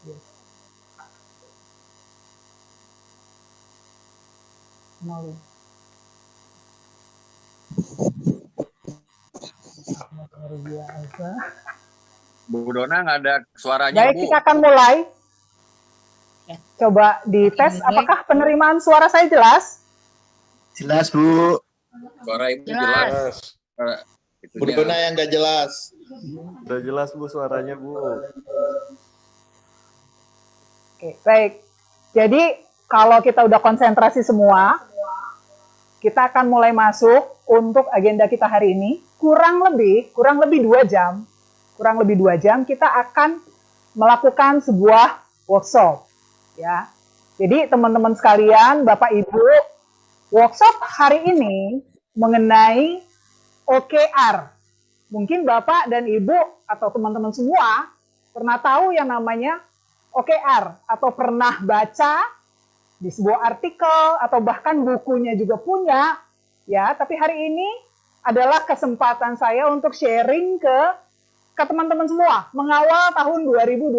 Yes. Nol. Luar biasa. Bu Dona nggak ada suaranya, Baik, Bu. kita akan mulai. Coba dites, apakah penerimaan suara saya jelas? Jelas, Bu. Suara Ibu Jelas. jelas. Bu Dona yang nggak jelas. Udah jelas, Bu, suaranya, Bu. Oke, baik. Jadi kalau kita udah konsentrasi semua, kita akan mulai masuk untuk agenda kita hari ini. Kurang lebih 2 jam. Kurang lebih 2 jam kita akan melakukan sebuah workshop, ya. Jadi teman-teman sekalian, Bapak Ibu, workshop hari ini mengenai OKR. Mungkin Bapak dan Ibu atau teman-teman semua pernah tahu yang namanya OKR atau pernah baca di sebuah artikel atau bahkan bukunya juga punya, ya. Tapi hari ini adalah kesempatan saya untuk sharing ke teman-teman semua mengawal tahun 2021.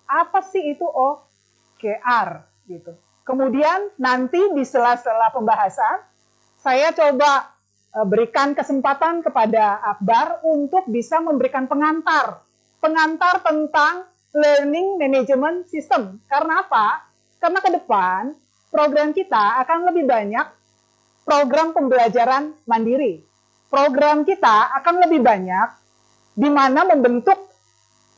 Apa sih itu OKR gitu. Kemudian nanti di sela-sela pembahasan saya coba berikan kesempatan kepada Akbar untuk bisa memberikan pengantar tentang learning management system. Karena apa? Karena ke depan program kita akan lebih banyak program pembelajaran mandiri. Program kita akan lebih banyak di mana membentuk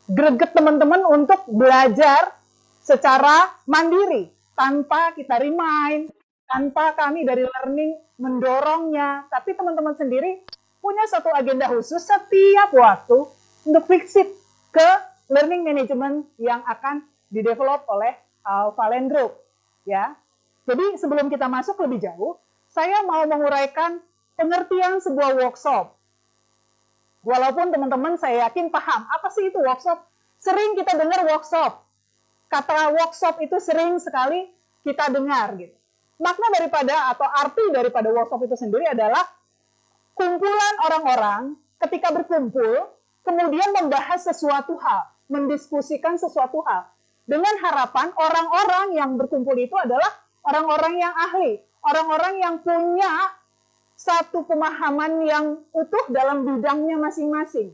greget teman-teman untuk belajar secara mandiri tanpa kita remind, tanpa kami dari learning mendorongnya, tapi teman-teman sendiri punya satu agenda khusus setiap waktu untuk visit ke learning management yang akan didevelop oleh Valen Group, ya. Jadi sebelum kita masuk lebih jauh, saya mau menguraikan pengertian sebuah workshop. Walaupun teman-teman saya yakin paham, apa sih itu workshop? Sering kita dengar workshop. Kata workshop itu sering sekali kita dengar gitu. Makna daripada atau arti daripada workshop itu sendiri adalah kumpulan orang-orang ketika berkumpul, kemudian membahas sesuatu hal, mendiskusikan sesuatu hal. Dengan harapan orang-orang yang berkumpul itu adalah orang-orang yang ahli, orang-orang yang punya satu pemahaman yang utuh dalam bidangnya masing-masing.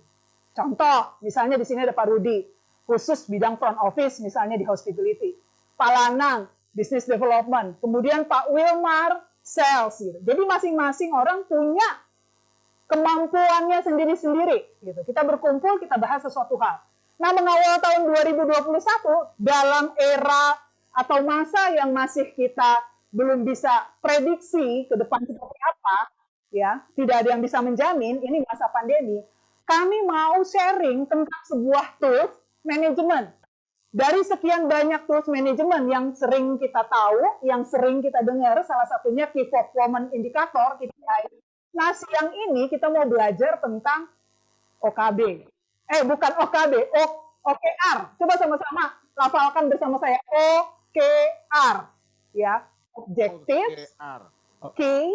Contoh, misalnya di sini ada Pak Rudi, khusus bidang front office, misalnya di hospitality. Pak Lanang, business development. Kemudian Pak Wilmar, sales. Gitu. Jadi masing-masing orang punya kemampuannya sendiri-sendiri. Gitu. Kita berkumpul, kita bahas sesuatu hal. Nah, mengawal tahun 2021, dalam era atau masa yang masih kita belum bisa prediksi ke depan seperti apa, ya, tidak ada yang bisa menjamin, ini masa pandemi, kami mau sharing tentang sebuah tools manajemen. Dari sekian banyak tools manajemen yang sering kita tahu, yang sering kita dengar, salah satunya Key Performance Indicator, KPI. Nah, siang ini kita mau belajar tentang OKB. Bukan OKB, OKR. Coba sama-sama lafalkan bersama saya, OKR. Ya, Objective, Key,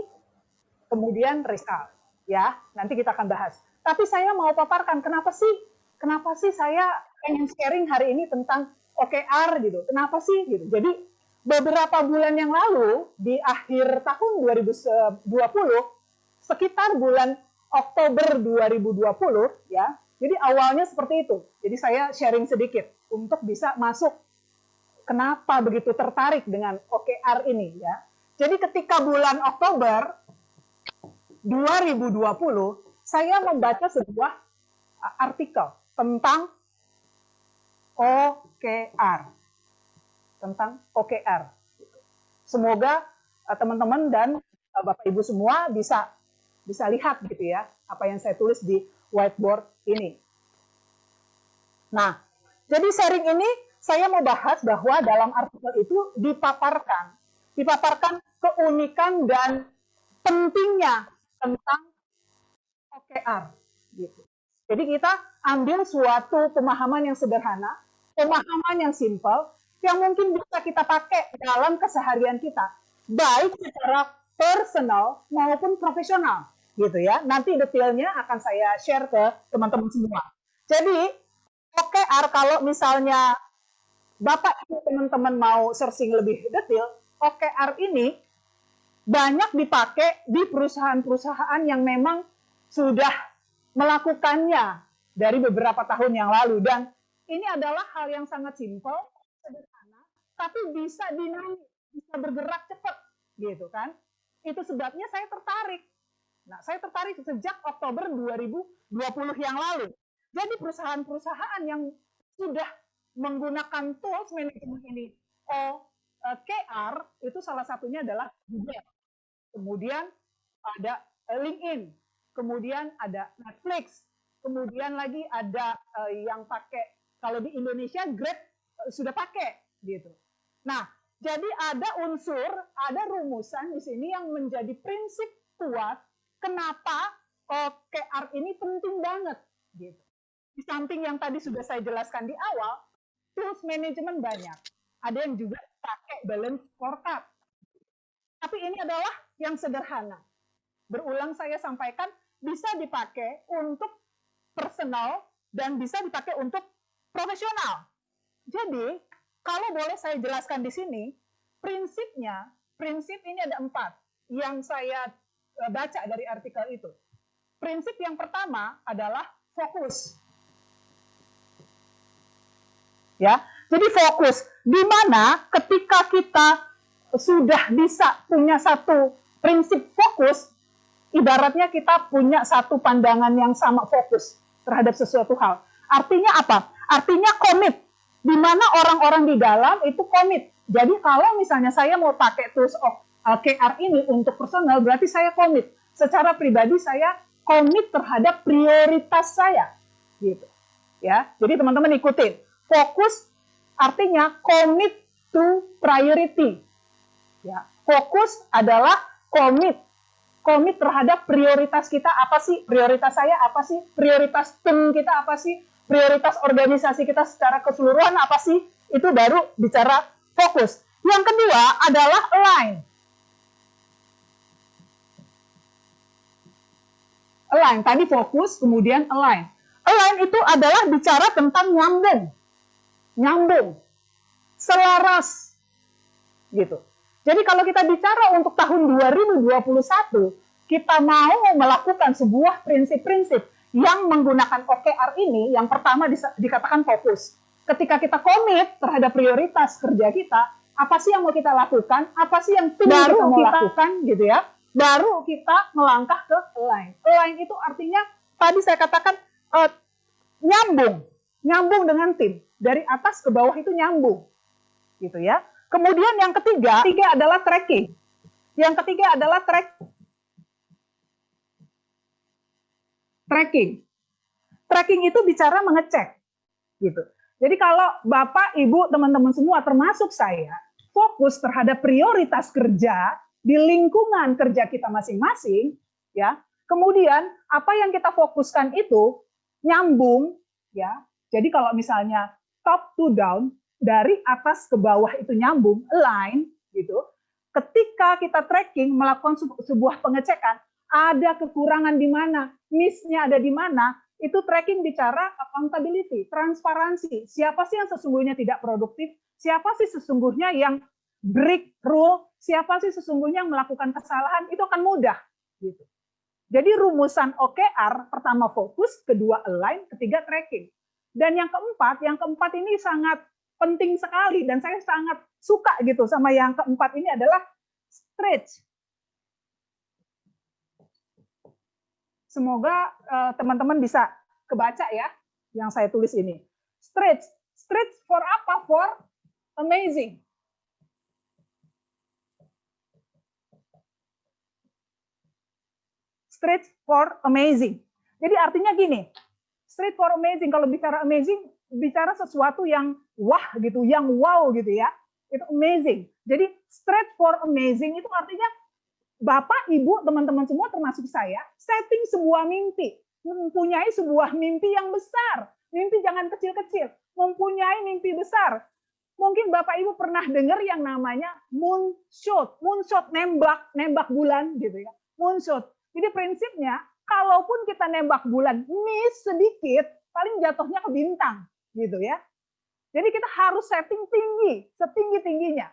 kemudian Result. Ya, nanti kita akan bahas. Tapi saya mau paparkan, kenapa sih saya pengen sharing hari ini tentang OKR gitu. Kenapa sih gitu. Jadi beberapa bulan yang lalu di akhir tahun 2020 sekitar bulan Oktober 2020 ya. Jadi awalnya seperti itu. Jadi saya sharing sedikit untuk bisa masuk kenapa begitu tertarik dengan OKR ini ya. Jadi ketika bulan Oktober 2020 saya membaca sebuah artikel tentang OKR. Tentang OKR. Semoga teman-teman dan Bapak Ibu semua bisa lihat gitu ya, apa yang saya tulis di whiteboard ini. Nah, jadi sharing ini saya mau bahas bahwa dalam artikel itu dipaparkan keunikan dan pentingnya tentang OKR gitu. Jadi kita ambil suatu pemahaman yang sederhana, pemahaman yang simpel, yang mungkin bisa kita pakai dalam keseharian kita, baik secara personal maupun profesional, gitu ya. Nanti detailnya akan saya share ke teman-teman semua. Jadi OKR kalau misalnya Bapak Ibu teman-teman mau searching lebih detail, OKR ini banyak dipakai di perusahaan-perusahaan yang memang sudah melakukannya dari beberapa tahun yang lalu. Dan ini adalah hal yang sangat simpel, sederhana, tapi bisa dinamis, bisa bergerak cepat, gitu kan? Itu sebabnya saya tertarik. Nah, saya tertarik sejak Oktober 2020 yang lalu. Jadi perusahaan-perusahaan yang sudah menggunakan tools manajemen ini, OKR, itu salah satunya adalah Google. Kemudian ada LinkedIn, kemudian ada Netflix, kemudian lagi ada yang pakai, kalau di Indonesia Grab sudah pakai, gitu. Nah, jadi ada unsur, ada rumusan di sini yang menjadi prinsip kuat kenapa OKR ini penting banget, gitu. Di samping yang tadi sudah saya jelaskan di awal, tools manajemen banyak. Ada yang juga pakai balance scorecard. Tapi ini adalah yang sederhana. Berulang saya sampaikan, bisa dipakai untuk personal dan bisa dipakai untuk profesional. Jadi, kalau boleh saya jelaskan di sini, prinsip ini ada 4 yang saya baca dari artikel itu. Prinsip yang pertama adalah fokus. Ya, jadi fokus. Di mana ketika kita sudah bisa punya satu prinsip fokus, ibaratnya kita punya satu pandangan yang sama fokus terhadap sesuatu hal. Artinya apa? Artinya komit. Di mana orang-orang di dalam itu komit. Jadi kalau misalnya saya mau pakai tools OKR ini untuk personal, berarti saya komit. Secara pribadi saya komit terhadap prioritas saya. Gitu. Ya, jadi teman-teman ikutin. Fokus artinya commit to priority. Ya, fokus adalah komit terhadap prioritas kita apa sih? Prioritas saya apa sih? Prioritas tim kita apa sih? Prioritas organisasi kita secara keseluruhan apa sih? Itu baru bicara fokus. Yang kedua adalah align. Align, tadi fokus, kemudian align. Align itu adalah bicara tentang nyambung, selaras, gitu. Jadi kalau kita bicara untuk tahun 2021, kita mau melakukan sebuah prinsip-prinsip yang menggunakan OKR ini, yang pertama dikatakan fokus. Ketika kita komit terhadap prioritas kerja kita, apa sih yang mau kita lakukan, apa sih yang kita mau lakukan, gitu ya. Baru kita melangkah ke align. Align itu artinya, tadi saya katakan, nyambung dengan tim. Dari atas ke bawah itu nyambung. Gitu ya. Kemudian yang ketiga adalah tracking. Yang ketiga adalah tracking. Tracking itu bicara mengecek. Gitu. Jadi kalau Bapak, Ibu, teman-teman semua termasuk saya, fokus terhadap prioritas kerja di lingkungan kerja kita masing-masing, ya. Kemudian apa yang kita fokuskan itu nyambung, ya. Jadi kalau misalnya top to down, dari atas ke bawah itu nyambung, align, gitu. Ketika kita tracking, melakukan sebuah pengecekan, ada kekurangan di mana, miss-nya ada di mana, itu tracking bicara accountability, transparansi. Siapa sih yang sesungguhnya tidak produktif? Siapa sih sesungguhnya yang break rule? Siapa sih sesungguhnya yang melakukan kesalahan? Itu akan mudah, gitu. Jadi rumusan OKR, pertama fokus, kedua align, ketiga tracking. Dan yang keempat ini sangat penting sekali dan saya sangat suka gitu sama yang keempat ini adalah stretch. Semoga teman-teman bisa kebaca ya yang saya tulis ini. Stretch for apa? For amazing. Stretch for amazing. Jadi artinya gini, stretch for amazing, kalau bicara amazing, bicara sesuatu yang wah gitu, yang wow gitu ya. Itu amazing. Jadi stretch for amazing itu artinya Bapak, Ibu, teman-teman semua termasuk saya, setting sebuah mimpi. Mempunyai sebuah mimpi yang besar. Mimpi jangan kecil-kecil. Mempunyai mimpi besar. Mungkin Bapak, Ibu pernah dengar yang namanya moonshot. Moonshot, nembak bulan gitu ya. Moonshot. Jadi prinsipnya, kalaupun kita nembak bulan miss sedikit, paling jatuhnya ke bintang. Gitu ya. Jadi kita harus setting tinggi, setinggi-tingginya.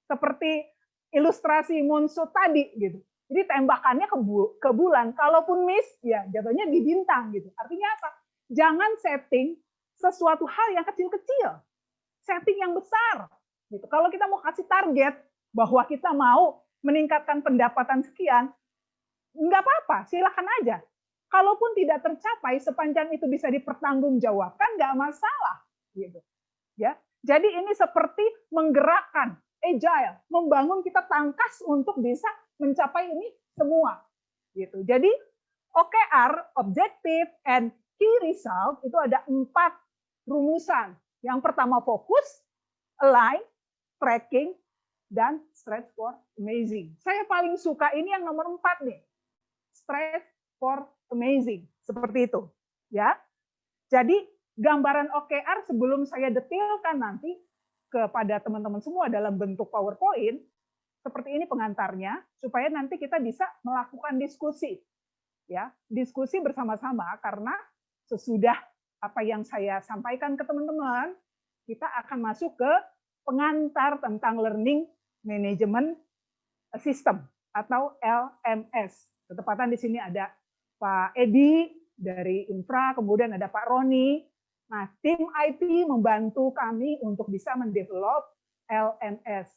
Seperti ilustrasi Monso tadi gitu. Jadi tembakannya ke bulan, kalaupun miss ya jatuhnya di bintang gitu. Artinya apa? Jangan setting sesuatu hal yang kecil-kecil. Setting yang besar gitu. Kalau kita mau kasih target bahwa kita mau meningkatkan pendapatan sekian, nggak apa-apa, silakan aja. Kalaupun tidak tercapai, sepanjang itu bisa dipertanggungjawabkan, nggak masalah. Gitu. Ya, jadi ini seperti menggerakkan, agile, membangun kita tangkas untuk bisa mencapai ini semua. Gitu. Jadi OKR, Objective and Key Result, itu ada 4 rumusan. Yang pertama fokus, align, tracking, dan stretch for amazing. Saya paling suka ini yang nomor 4 nih. Stretch for amazing. Seperti itu. Ya. Jadi gambaran OKR sebelum saya detailkan nanti kepada teman-teman semua dalam bentuk PowerPoint, seperti ini pengantarnya, supaya nanti kita bisa melakukan diskusi. Ya, diskusi bersama-sama, karena sesudah apa yang saya sampaikan ke teman-teman, kita akan masuk ke pengantar tentang Learning Management System atau LMS. Ketepatan di sini ada Pak Edi dari Infra, kemudian ada Pak Roni. Nah, tim IT membantu kami untuk bisa mendevelop LMS.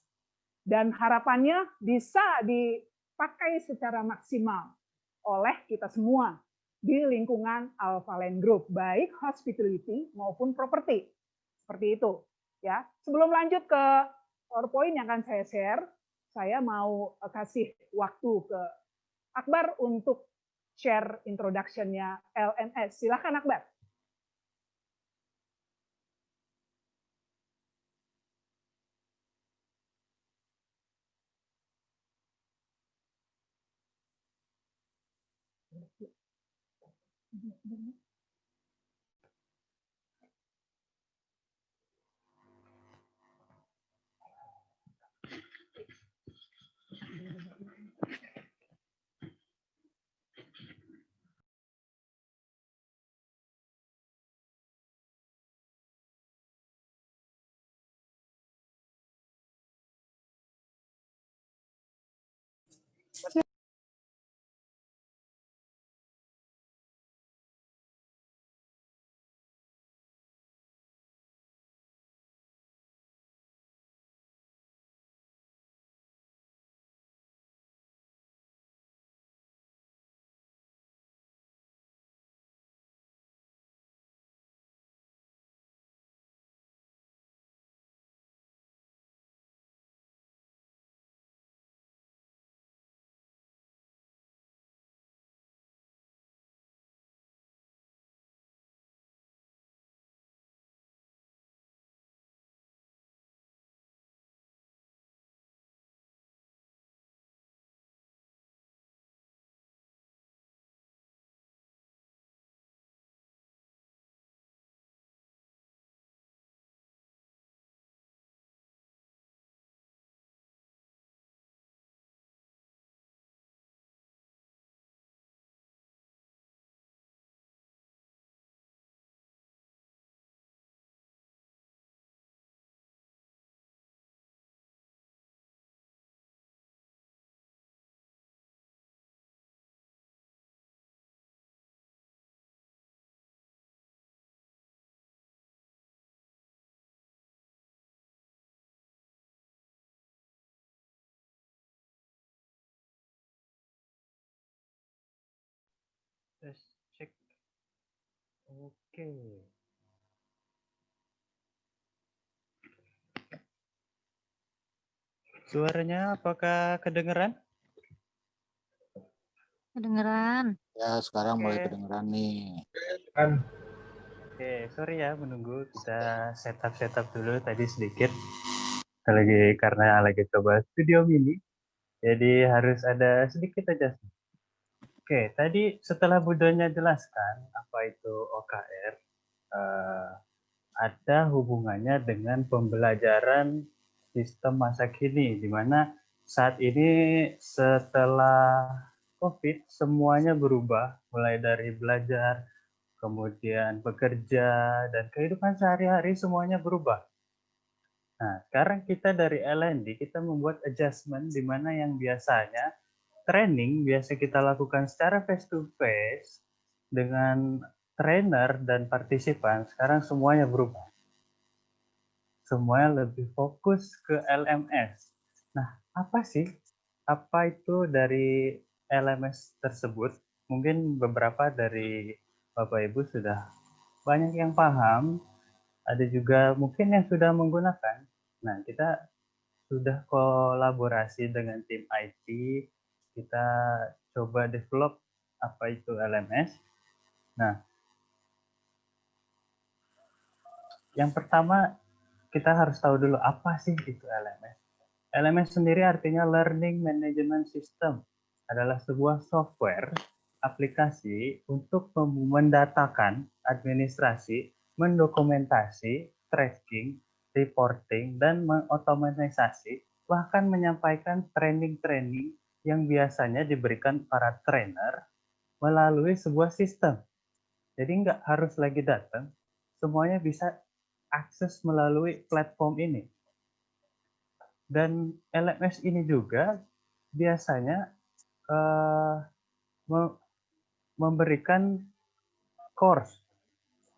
Dan harapannya bisa dipakai secara maksimal oleh kita semua di lingkungan Alpha Land Group, baik hospitality maupun property. Seperti itu. Ya. Sebelum lanjut ke PowerPoint yang akan saya share, saya mau kasih waktu ke Akbar untuk share introduction-nya LMS. Silakan Akbar. Tes cek. Oke. Suaranya apakah kedengeran? Kedengeran. Ya, sekarang mulai Oke. kedengeran nih. Oke, sorry ya menunggu. Kita setup dulu tadi sedikit. Karena lagi coba studio mini. Jadi harus ada sedikit aja. Oke, tadi setelah Budonya jelaskan apa itu OKR, ada hubungannya dengan pembelajaran sistem masa kini, di mana saat ini setelah COVID semuanya berubah, mulai dari belajar kemudian bekerja, dan kehidupan sehari-hari semuanya berubah. Nah, sekarang kita dari L&D, kita membuat adjustment di mana yang biasanya training biasa kita lakukan secara face-to-face dengan trainer dan partisipan, sekarang semuanya berubah. Semuanya lebih fokus ke LMS. Nah, apa sih? Apa itu dari LMS tersebut? Mungkin beberapa dari Bapak Ibu sudah banyak yang paham, ada juga mungkin yang sudah menggunakan. Nah, kita sudah kolaborasi dengan tim IT, kita coba develop apa itu LMS. Nah, yang pertama kita harus tahu dulu apa sih itu LMS. LMS sendiri artinya Learning Management System, adalah sebuah software aplikasi untuk mendatakan, administrasi, mendokumentasi, tracking, reporting, dan mengotomatisasi, bahkan menyampaikan training-training yang biasanya diberikan para trainer melalui sebuah sistem. Jadi nggak harus lagi datang, semuanya bisa akses melalui platform ini. Dan LMS ini juga biasanya memberikan course,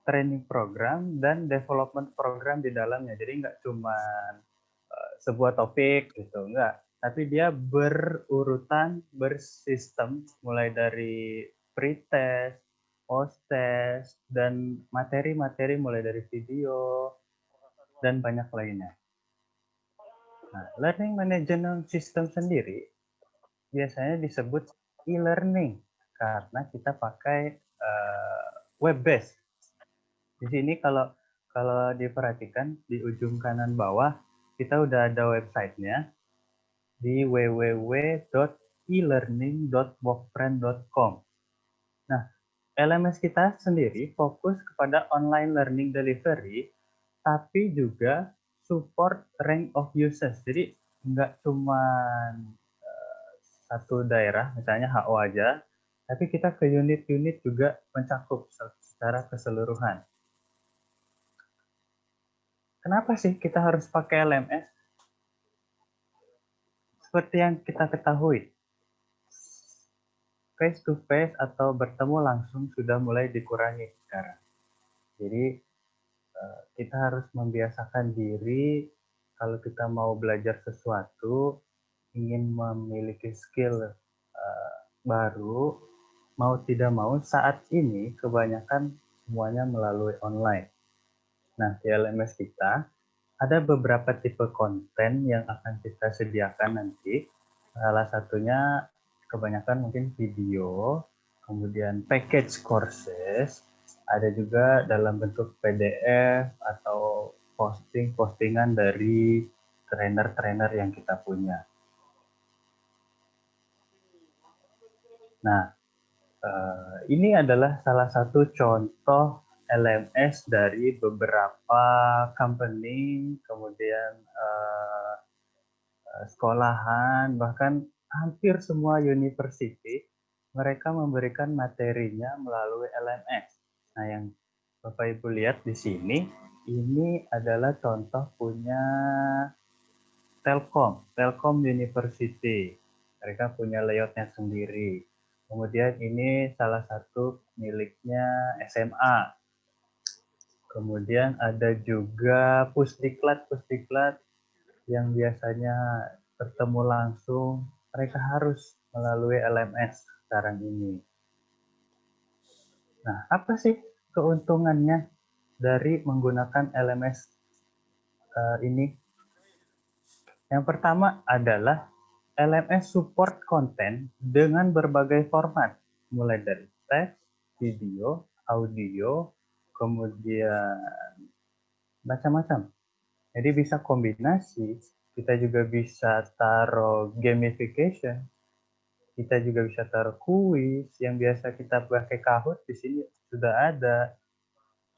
training program, dan development program di dalamnya. Jadi nggak cuma sebuah topik gitu, enggak. Tapi dia berurutan, bersistem, mulai dari pre-test, post-test, dan materi-materi mulai dari video, dan banyak lainnya. Nah, Learning Management System sendiri biasanya disebut e-learning karena kita pakai web based. Di sini kalau diperhatikan di ujung kanan bawah kita udah ada websitenya di www.elearning.workfriend.com. Nah, LMS kita sendiri fokus kepada online learning delivery, tapi juga support range of users. Jadi nggak cuma satu daerah, misalnya HO aja, tapi kita ke unit-unit juga mencakup secara keseluruhan. Kenapa sih kita harus pakai LMS? Seperti yang kita ketahui, face-to-face atau bertemu langsung sudah mulai dikurangi sekarang. Jadi kita harus membiasakan diri kalau kita mau belajar sesuatu, ingin memiliki skill baru, mau tidak mau saat ini kebanyakan semuanya melalui online. Nah, di LMS kita ada beberapa tipe konten yang akan kita sediakan nanti. Salah satunya kebanyakan mungkin video, kemudian package courses, ada juga dalam bentuk PDF atau postingan dari trainer-trainer yang kita punya. Nah, ini adalah salah satu contoh LMS dari beberapa company, kemudian sekolahan, bahkan hampir semua university, mereka memberikan materinya melalui LMS. Nah, yang Bapak Ibu lihat di sini, ini adalah contoh punya Telkom University. Mereka punya layoutnya sendiri. Kemudian ini salah satu miliknya SMA. Kemudian ada juga Pusdiklat yang biasanya bertemu langsung, mereka harus melalui LMS sekarang ini. Nah, apa sih keuntungannya dari menggunakan LMS ini? Yang pertama adalah LMS support konten dengan berbagai format, mulai dari teks, video, audio, kemudian macam-macam. Jadi bisa kombinasi, kita juga bisa taruh gamification, kita juga bisa taruh kuis yang biasa kita pakai Kahoot, di sini sudah ada.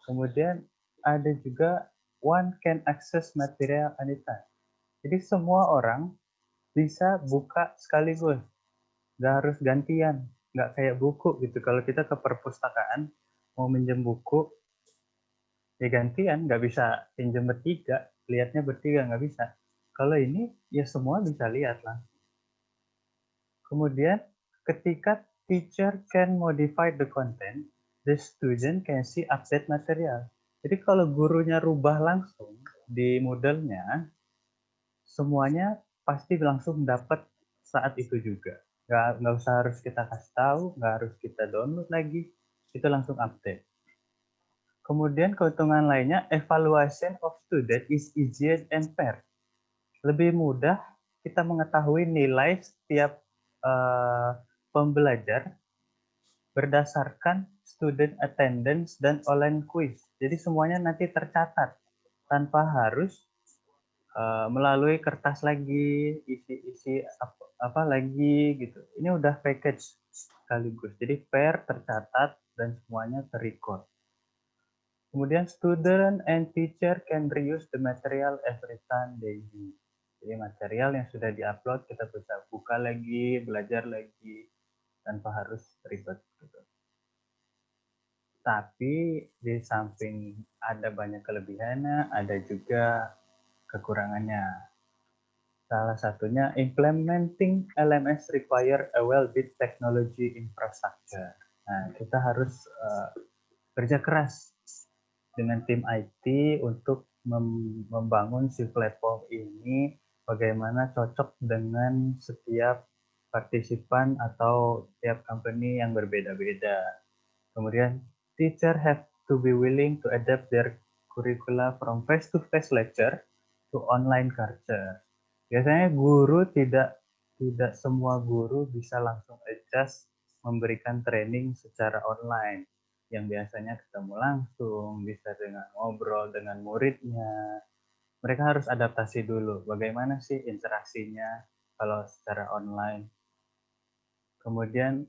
Kemudian ada juga one can access material anytime. Jadi semua orang bisa buka sekaligus, nggak harus gantian, nggak kayak buku gitu. Kalau kita ke perpustakaan, mau minjem buku, ya gantian, nggak bisa pinjem bertiga, lihatnya bertiga nggak bisa. Kalau ini ya semua bisa lihat lah. Kemudian ketika teacher can modify the content, the student can see update material. Jadi kalau gurunya rubah langsung di Moodle-nya, semuanya pasti langsung dapat saat itu juga. Nggak usah harus kita kasih tahu, nggak harus kita download lagi, itu langsung update. Kemudian keuntungan lainnya, evaluation of student is easier and fair. Lebih mudah kita mengetahui nilai setiap pembelajar berdasarkan student attendance dan online quiz. Jadi semuanya nanti tercatat tanpa harus melalui kertas lagi, isi-isi apa lagi gitu. Ini udah package sekaligus. Jadi fair, tercatat, dan semuanya terrecord. Kemudian student and teacher can reuse the material every time they need. Jadi material yang sudah diupload kita bisa buka lagi, belajar lagi tanpa harus ribet gitu. Tapi di samping ada banyak kelebihannya, ada juga kekurangannya. Salah satunya implementing LMS require a well-built technology infrastructure. Nah, kita harus kerja keras dengan tim IT untuk membangun si platform ini bagaimana cocok dengan setiap partisipan atau tiap company yang berbeda-beda. Kemudian teacher have to be willing to adapt their curricula from face-to-face lecture to online culture. Biasanya guru tidak semua guru bisa langsung adjust memberikan training secara online. Yang biasanya ketemu langsung, bisa dengan ngobrol dengan muridnya. Mereka harus adaptasi dulu. Bagaimana sih interaksinya kalau secara online. Kemudian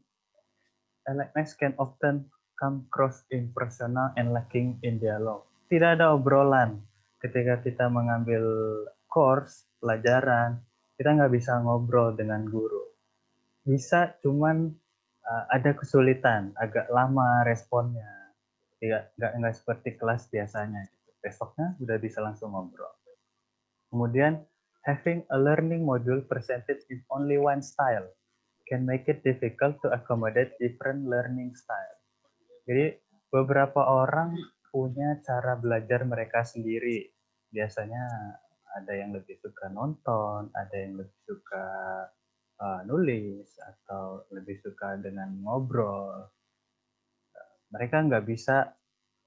LMS can often come cross impersonal and lacking in dialogue. Tidak ada obrolan ketika kita mengambil course, pelajaran, kita nggak bisa ngobrol dengan guru. Bisa, cuman ada kesulitan, agak lama responnya. Nggak seperti kelas biasanya. Besoknya udah bisa langsung ngobrol. Kemudian, having a learning module presented in only one style can make it difficult to accommodate different learning style. Jadi beberapa orang punya cara belajar mereka sendiri. Biasanya ada yang lebih suka nonton, ada yang lebih suka nulis, atau lebih suka dengan ngobrol. Mereka nggak bisa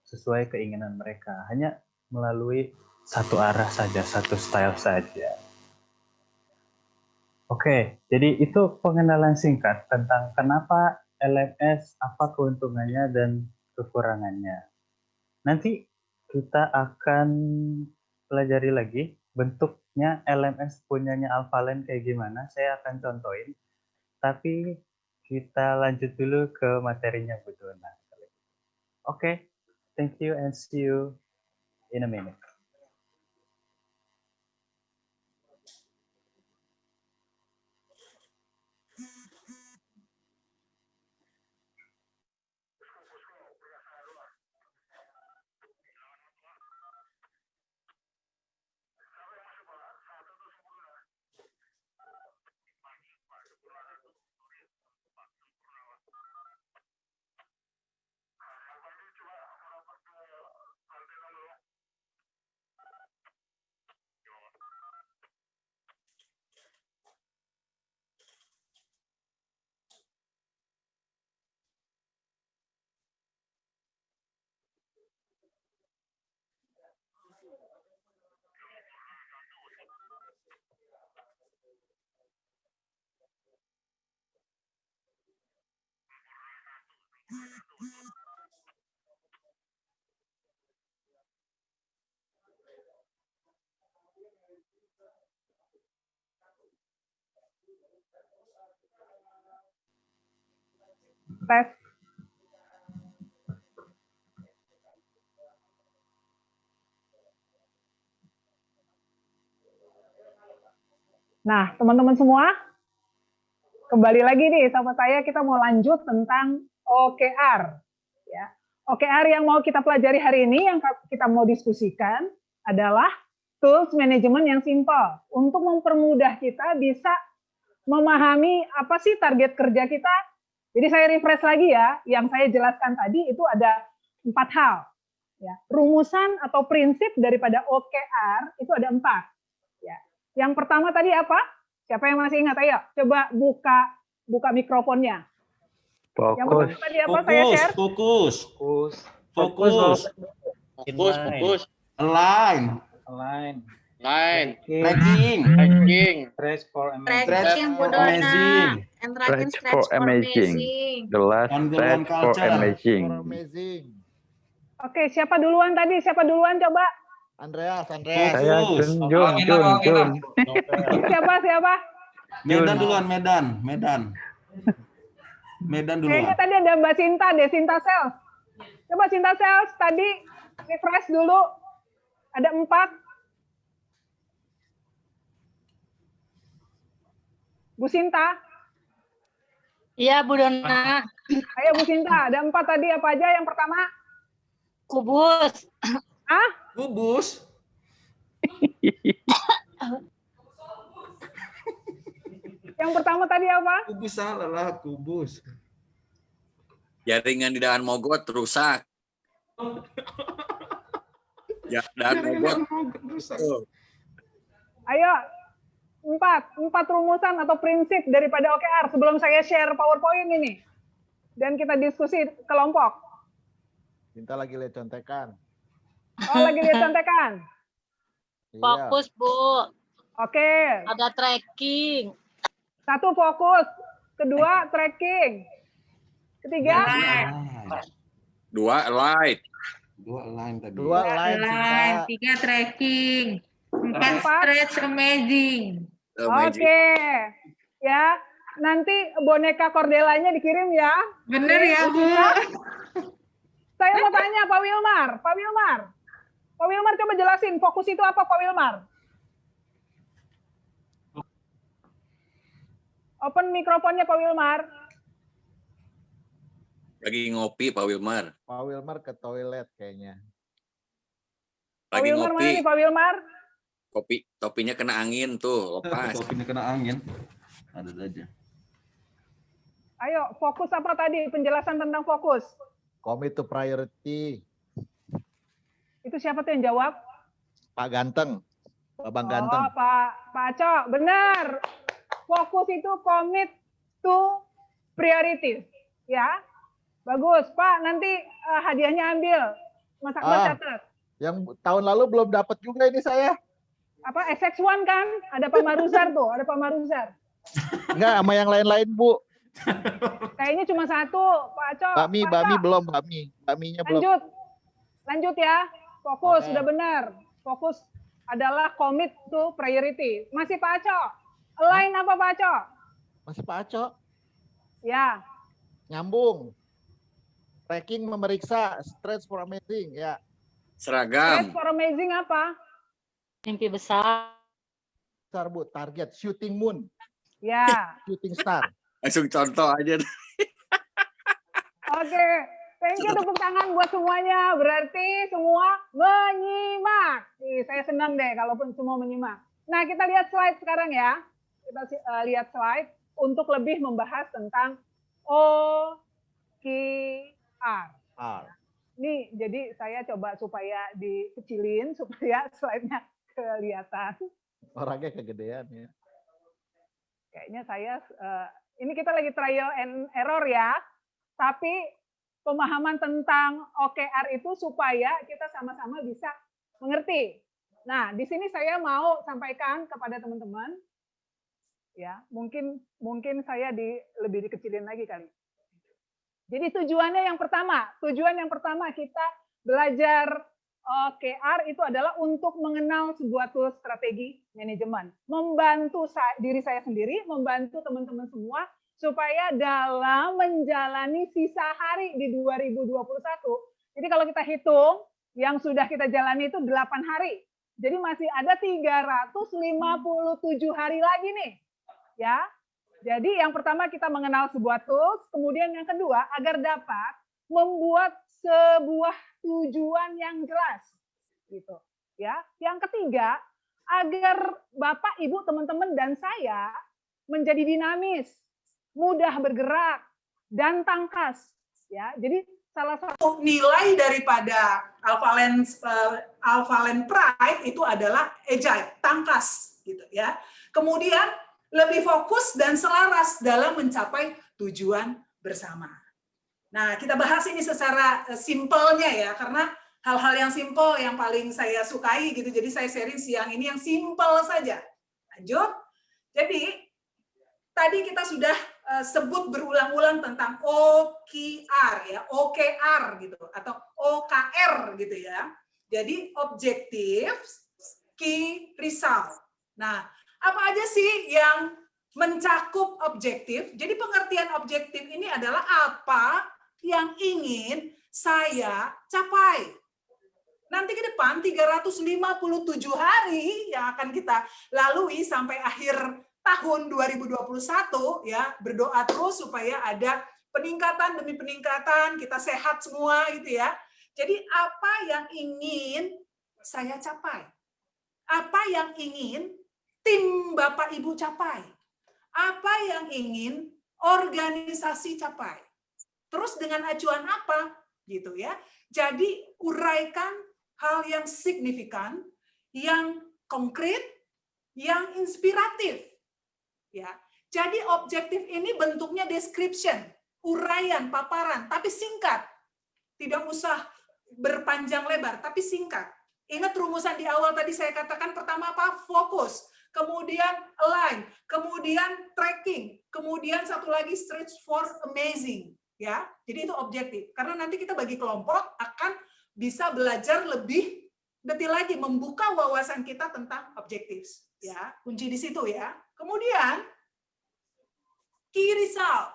sesuai keinginan mereka, hanya melalui satu arah saja, satu style saja. Oke, jadi itu pengenalan singkat tentang kenapa LMS, apa keuntungannya dan kekurangannya. Nanti kita akan pelajari lagi bentuknya LMS punyanya Alphalane kayak gimana. Saya akan contohin, tapi kita lanjut dulu ke materinya Bu Dona. Oke, thank you and see you in a minute. Tes. Nah, teman-teman semua, kembali lagi nih sama saya, kita mau lanjut tentang OKR. Ya. OKR yang mau kita pelajari hari ini, yang kita mau diskusikan adalah tools manajemen yang simple untuk mempermudah kita bisa memahami apa sih target kerja kita. Jadi saya refresh lagi ya, yang saya jelaskan tadi itu ada 4 hal. Ya, rumusan atau prinsip daripada OKR itu ada 4. Ya. Yang pertama tadi apa? Siapa yang masih ingat? Ayo, coba buka mikrofonnya. Yang pertama tadi apa? Saya share. Fokus. Align. Tracking. Tracking Budona. And tracking Stretch for amazing. The last On the stretch one for culture. amazing. Amazing. Oke, siapa duluan tadi? Siapa duluan coba? Andreas. Saya Fokus. Jun. Siapa? Medan duluan, Medan duluan. Kayaknya tadi ada Mbak Sinta deh, Sinta Sales. Coba Sinta Sales, tadi refresh dulu. Ada 4. Bu Sinta. Iya, Budona. Ayo Bu Sinta, ada 4 tadi apa aja? Yang pertama, Kubus. Kubus. yang pertama tadi apa? Kubus salah lah, kubus. Jaringan di dahan mogot rusak. Ya, dahan mogot. Tuh. Ayo, 4 rumusan atau prinsip daripada OKR sebelum saya share PowerPoint ini. Dan kita diskusi kelompok. Cinta lagi lihat contekan. Oh, lagi lihat contekan. Iya. Fokus, Bu. Oke. Ada tracking. 1 fokus, 2 tracking, 3 2 light. 2 align tadi. 2 line Cinta. 3 tracking, 4 4. stretch amazing. Oke. Ya, nanti boneka kordelanya dikirim ya. Bener ya, Bu? Saya mau tanya Pak Wilmar. Pak Wilmar coba jelasin fokus itu apa Pak Wilmar? Open mikrofonnya Pak Wilmar. Lagi ngopi Pak Wilmar. Pak Wilmar ke toilet kayaknya. Pak Lagi Wilmar mana ngopi. nih Pak Wilmar? Topinya kena angin tuh, lepas. Topinya kena angin. Ada aja. Ayo, fokus apa tadi? Penjelasan tentang fokus. Commit to priority. Itu siapa tuh yang jawab? Pak Ganteng. Babang Ganteng. Oh, Pak Aco, benar. Fokus itu commit to priorities, ya. Bagus, Pak. Nanti hadiahnya ambil. Mas Akbar catat. Yang tahun lalu belum dapat juga ini saya. Apa SX1 kan? Ada Pak Maruzar tuh, ada Pak Maruzar. Enggak, sama yang lain-lain, Bu. Kayaknya cuma 1, Pak Aco. Bakmi Pak Aco. belum, bakminya belum. Lanjut ya. Fokus, Oke. sudah benar. Fokus adalah commit to priority. Masih Pak Aco. Align apa Pak Aco? Masih Pak Aco, Ya. nyambung. Tracking memeriksa, stretch for amazing, ya. Seragam. Stretch for amazing apa? Mimpi besar. Besar, Bu, target, shooting moon, Ya. shooting star. Langsung contoh aja. Oke. Thank you, tepuk tangan buat semuanya. Berarti semua menyimak. Ih, saya senang deh kalaupun semua menyimak. Nah, kita lihat slide sekarang ya. Kita lihat slide untuk lebih membahas tentang OKR. Nih, jadi saya coba supaya dikecilin, supaya slide-nya kelihatan. Orangnya kegedean ya. Kayaknya saya, ini kita lagi trial and error ya. Tapi pemahaman tentang OKR itu supaya kita sama-sama bisa mengerti. Nah, di sini saya mau sampaikan kepada teman-teman, ya, mungkin saya lebih dikecilin lagi kali. Jadi tujuan yang pertama kita belajar OKR itu adalah untuk mengenal sebuah tools strategi manajemen, membantu diri saya sendiri, membantu teman-teman semua supaya dalam menjalani sisa hari di 2021. Jadi kalau kita hitung yang sudah kita jalani itu 8 hari. Jadi masih ada 357 hari lagi nih. Ya. Jadi yang pertama kita mengenal sebuah tools, kemudian yang kedua agar dapat membuat sebuah tujuan yang jelas gitu ya. Yang ketiga, agar Bapak, Ibu, teman-teman dan saya menjadi dinamis, mudah bergerak dan tangkas ya. Jadi salah satu nilai daripada Alphalene Pride itu adalah agile, tangkas gitu ya. Kemudian lebih fokus dan selaras dalam mencapai tujuan bersama. Nah, kita bahas ini secara simpelnya ya, karena hal-hal yang simpel yang paling saya sukai gitu. Jadi saya sharing siang ini yang simpel saja. Lanjut. Jadi tadi kita sudah sebut berulang-ulang tentang OKR ya, OKR gitu atau OKR gitu ya. Jadi Objectives, Key Result. Nah, apa aja sih yang mencakup objektif? Jadi pengertian objektif ini adalah apa yang ingin saya capai. Nanti ke depan 357 hari yang akan kita lalui sampai akhir tahun 2021 ya, berdoa terus supaya ada peningkatan demi peningkatan, kita sehat semua gitu ya. Jadi apa yang ingin saya capai? Apa yang ingin tim Bapak Ibu capai? Apa yang ingin organisasi capai? Terus dengan acuan apa? Gitu ya. Jadi uraikan hal yang signifikan, yang konkret, yang inspiratif. Ya. Jadi objektif ini bentuknya description, uraian, paparan, tapi singkat. Tidak usah berpanjang lebar, tapi singkat. Ingat rumusan di awal tadi saya katakan pertama apa? Fokus, kemudian align, kemudian tracking, kemudian satu lagi stretch for amazing. Ya, jadi itu objektif. Karena nanti kita bagi kelompok akan bisa belajar lebih detail lagi, membuka wawasan kita tentang objektif. Ya, kunci di situ ya. Kemudian key result.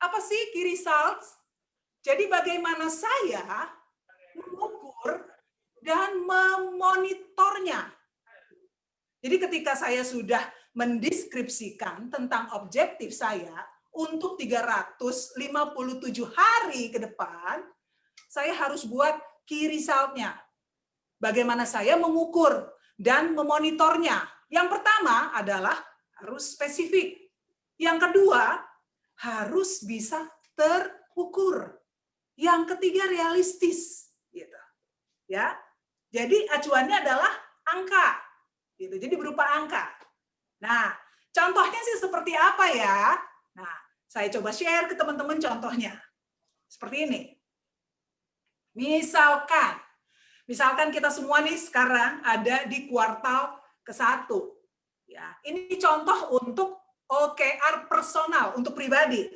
Apa sih key results? Jadi bagaimana saya mengukur dan memonitornya. Jadi ketika saya sudah mendeskripsikan tentang objektif saya untuk 357 hari ke depan, saya harus buat key result-nya. Bagaimana saya mengukur dan memonitornya. Yang pertama adalah harus spesifik. Yang kedua, harus bisa terukur. Yang ketiga, realistis. Gitu. Ya. Jadi acuannya adalah angka. Gitu. Jadi berupa angka. Nah, contohnya sih seperti apa ya? Nah, saya coba share ke teman-teman contohnya. Seperti ini. Misalkan kita semua nih sekarang ada di kuartal ke-1. Ya, ini contoh untuk OKR personal, untuk pribadi.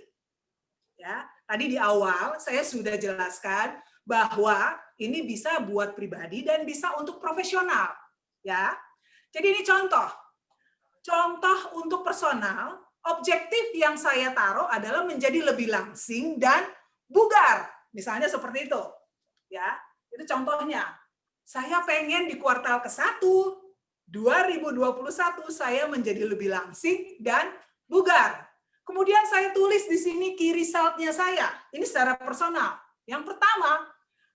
Ya, tadi di awal saya sudah jelaskan bahwa ini bisa buat pribadi dan bisa untuk profesional. Ya, jadi ini contoh. Contoh untuk personal, objektif yang saya taruh adalah menjadi lebih langsing dan bugar. Misalnya seperti itu. Ya, itu contohnya. Saya pengen di kuartal ke-1 2021 saya menjadi lebih langsing dan bugar. Kemudian saya tulis di sini key result-nya saya. Ini secara personal. Yang pertama,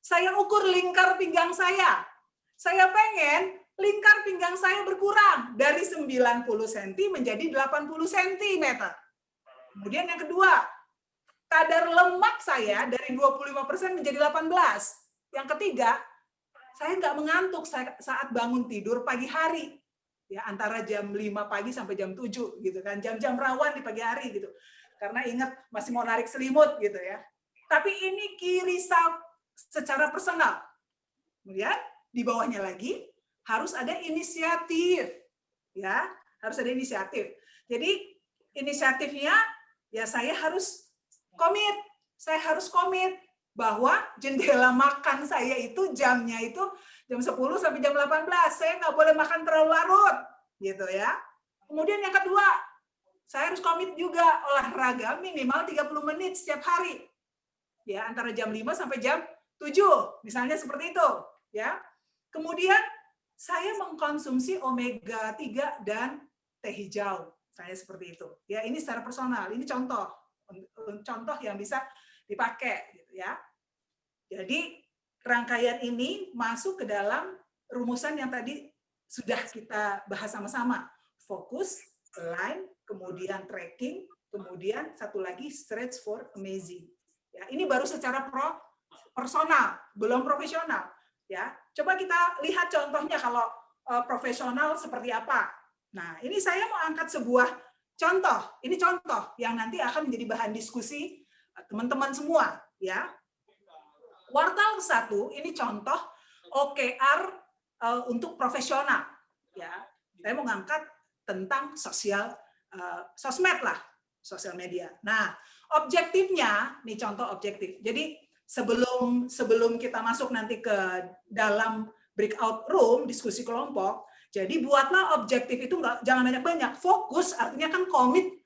saya ukur lingkar pinggang saya. Saya pengen lingkar pinggang saya berkurang dari 90 cm menjadi 80 cm. Kemudian yang kedua, kadar lemak saya dari 25% menjadi 18. Yang ketiga, saya nggak mengantuk saat bangun tidur pagi hari. Ya, antara jam 5 pagi sampai jam 7 gitu kan. Jam-jam rawan di pagi hari gitu. Karena ingat masih mau narik selimut gitu ya. Tapi ini key result secara personal. Kemudian di bawahnya lagi harus ada inisiatif. Ya, harus ada inisiatif. Jadi inisiatifnya ya saya harus komit. Saya harus komit bahwa jendela makan saya itu jamnya itu jam 10 sampai jam 18. Saya nggak boleh makan terlalu larut, gitu ya. Kemudian yang kedua, saya harus komit juga olahraga minimal 30 menit setiap hari. Ya, antara jam 5 sampai jam 7, misalnya seperti itu, ya. Kemudian saya mengkonsumsi omega 3 dan teh hijau. Saya seperti itu. Ya, ini secara personal, ini contoh yang bisa dipakai gitu ya. Jadi rangkaian ini masuk ke dalam rumusan yang tadi sudah kita bahas sama-sama. Fokus, align, kemudian tracking, kemudian satu lagi stretch for amazing. Ya, ini baru secara personal, belum profesional. Ya, coba kita lihat contohnya kalau profesional seperti apa. Nah, ini saya mau angkat sebuah contoh. Ini contoh yang nanti akan menjadi bahan diskusi teman-teman semua. Ya, kuartal 1 ini contoh OKR untuk profesional. Ya, saya mau ngangkat tentang sosmed lah, sosial media. Nah, objektifnya, nih contoh objektif. Jadi sebelum kita masuk nanti ke dalam breakout room, diskusi kelompok, jadi buatlah objektif itu jangan banyak-banyak. Fokus artinya kan commit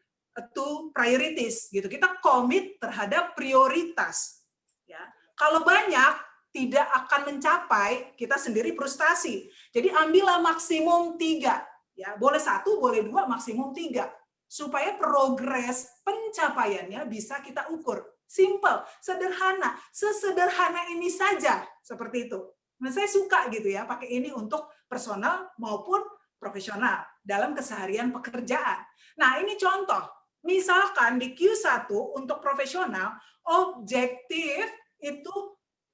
to priorities gitu. Kita commit terhadap prioritas. Ya. Kalau banyak tidak akan mencapai, kita sendiri frustasi. Jadi ambillah maksimum 3. Ya, boleh 1, boleh 2, maksimum 3. Supaya progres pencapaiannya bisa kita ukur. Simple, sederhana, sesederhana ini saja seperti itu. Nah, saya suka gitu ya pakai ini untuk personal maupun profesional dalam keseharian pekerjaan. Nah, ini contoh. Misalkan di Q1 untuk profesional, objektif itu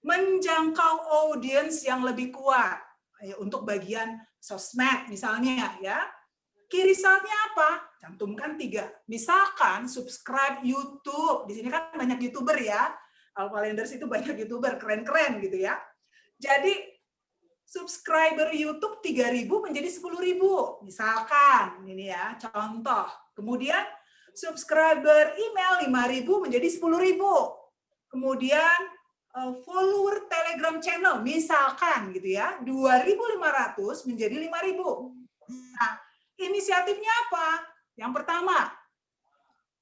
menjangkau audiens yang lebih kuat. Untuk bagian sosmed misalnya ya. Key result-nya apa? Cantumkan 3. Misalkan subscribe YouTube. Di sini kan banyak YouTuber ya. Alpha Lenders itu banyak YouTuber keren-keren gitu ya. Jadi subscriber YouTube 3.000 menjadi 10.000. Misalkan ini ya, contoh. Kemudian subscriber email 5.000 menjadi 10.000. Kemudian follower Telegram channel misalkan gitu ya, 2.500 menjadi 5.000. Nah, inisiatifnya apa? Yang pertama,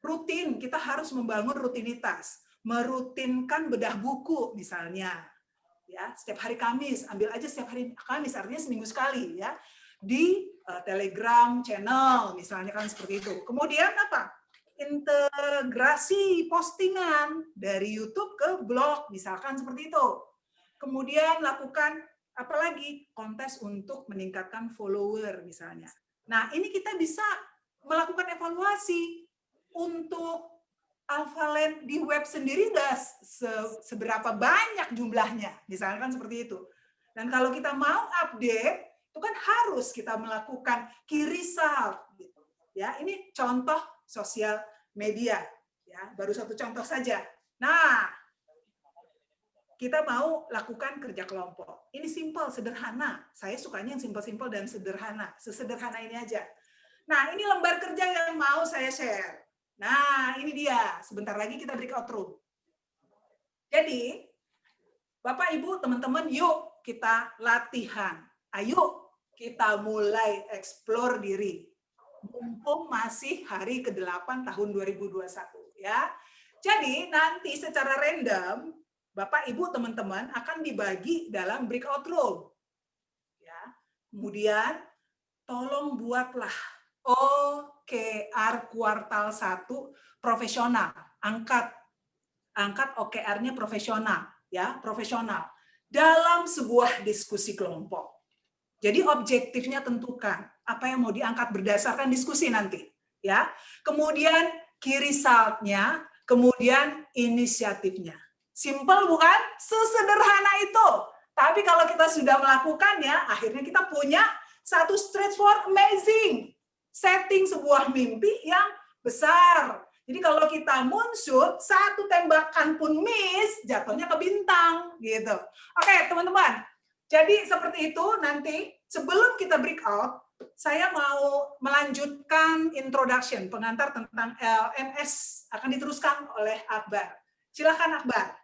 rutin, kita harus membangun rutinitas, merutinkan bedah buku misalnya. Ya, setiap hari Kamis, ambil aja setiap hari Kamis, artinya seminggu sekali ya. Di Telegram channel misalnya kan seperti itu. Kemudian apa? Integrasi postingan dari YouTube ke blog misalkan seperti itu. Kemudian lakukan apalagi kontes untuk meningkatkan follower misalnya. Nah, ini kita bisa melakukan evaluasi untuk Alphalend di web sendiri udah seberapa banyak jumlahnya, misalkan seperti itu. Dan kalau kita mau update, itu kan harus kita melakukan key result. Gitu. Ya, ini contoh sosial media. Ya, baru satu contoh saja. Nah, kita mau lakukan kerja kelompok. Ini simple, sederhana. Saya sukanya yang simple-simple dan sederhana. Sesederhana ini aja. Nah, ini lembar kerja yang mau saya share. Nah, ini dia. Sebentar lagi kita breakout room. Jadi, Bapak, Ibu, teman-teman, yuk kita latihan. Ayo kita mulai explore diri. Mumpung masih hari ke-8 tahun 2021. Ya. Jadi, nanti secara random, Bapak, Ibu, teman-teman akan dibagi dalam breakout room. Ya. Kemudian, tolong buatlah OKR kuartal 1 profesional. Angkat OKR-nya profesional, ya, profesional. Dalam sebuah diskusi kelompok. Jadi objektifnya tentukan apa yang mau diangkat berdasarkan diskusi nanti, ya. Kemudian key result-nya, kemudian inisiatifnya. Simple bukan? Sesederhana itu. Tapi kalau kita sudah melakukannya, akhirnya kita punya satu stretch for amazing. Setting sebuah mimpi yang besar. Jadi kalau kita moonshot, satu tembakan pun miss, jatuhnya ke bintang. Gitu. Oke, teman-teman. Jadi seperti itu nanti sebelum kita breakout, saya mau melanjutkan introduction, pengantar tentang LMS akan diteruskan oleh Akbar. Silakan Akbar.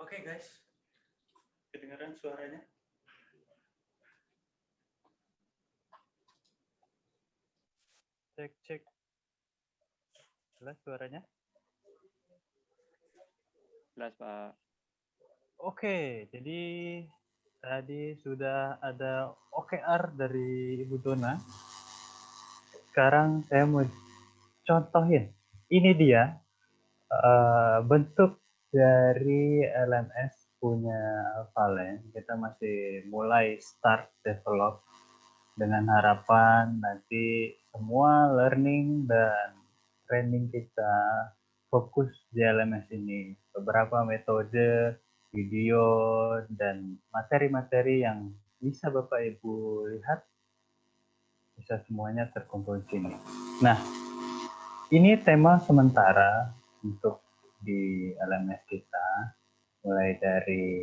Oke guys, kedengaran suaranya? Cek cek, jelas suaranya? Jelas, Pak. Oke, jadi tadi sudah ada OKR dari Ibu Dona. Sekarang saya mau contohin. Ini dia bentuk dari LMS punya Valen. Kita masih mulai start develop dengan harapan nanti semua learning dan training kita fokus di LMS ini. Beberapa metode, video, dan materi-materi yang bisa Bapak Ibu lihat bisa semuanya terkumpul di sini. Nah, ini tema sementara untuk di LMS kita, mulai dari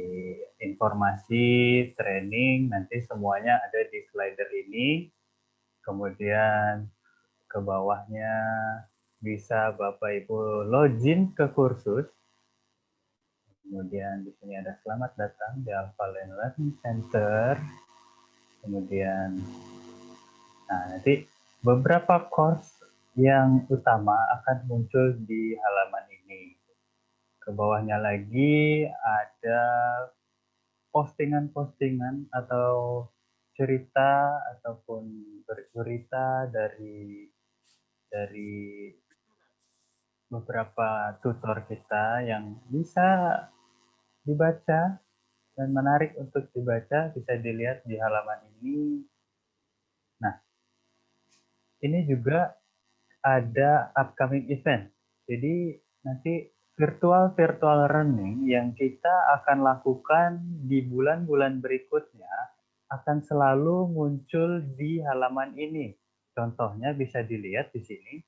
informasi, training, nanti semuanya ada di slider ini. Kemudian ke bawahnya bisa Bapak Ibu login ke kursus. Kemudian di sini ada selamat datang di Alpha Learning Center. Kemudian, nah nanti beberapa course yang utama akan muncul di halaman ini. Ke bawahnya lagi ada postingan-postingan atau cerita ataupun berita dari beberapa tutor kita yang bisa dibaca dan menarik untuk dibaca, bisa dilihat di halaman ini. Nah, ini juga ada upcoming event. Jadi nanti virtual learning yang kita akan lakukan di bulan-bulan berikutnya akan selalu muncul di halaman ini. Contohnya bisa dilihat di sini.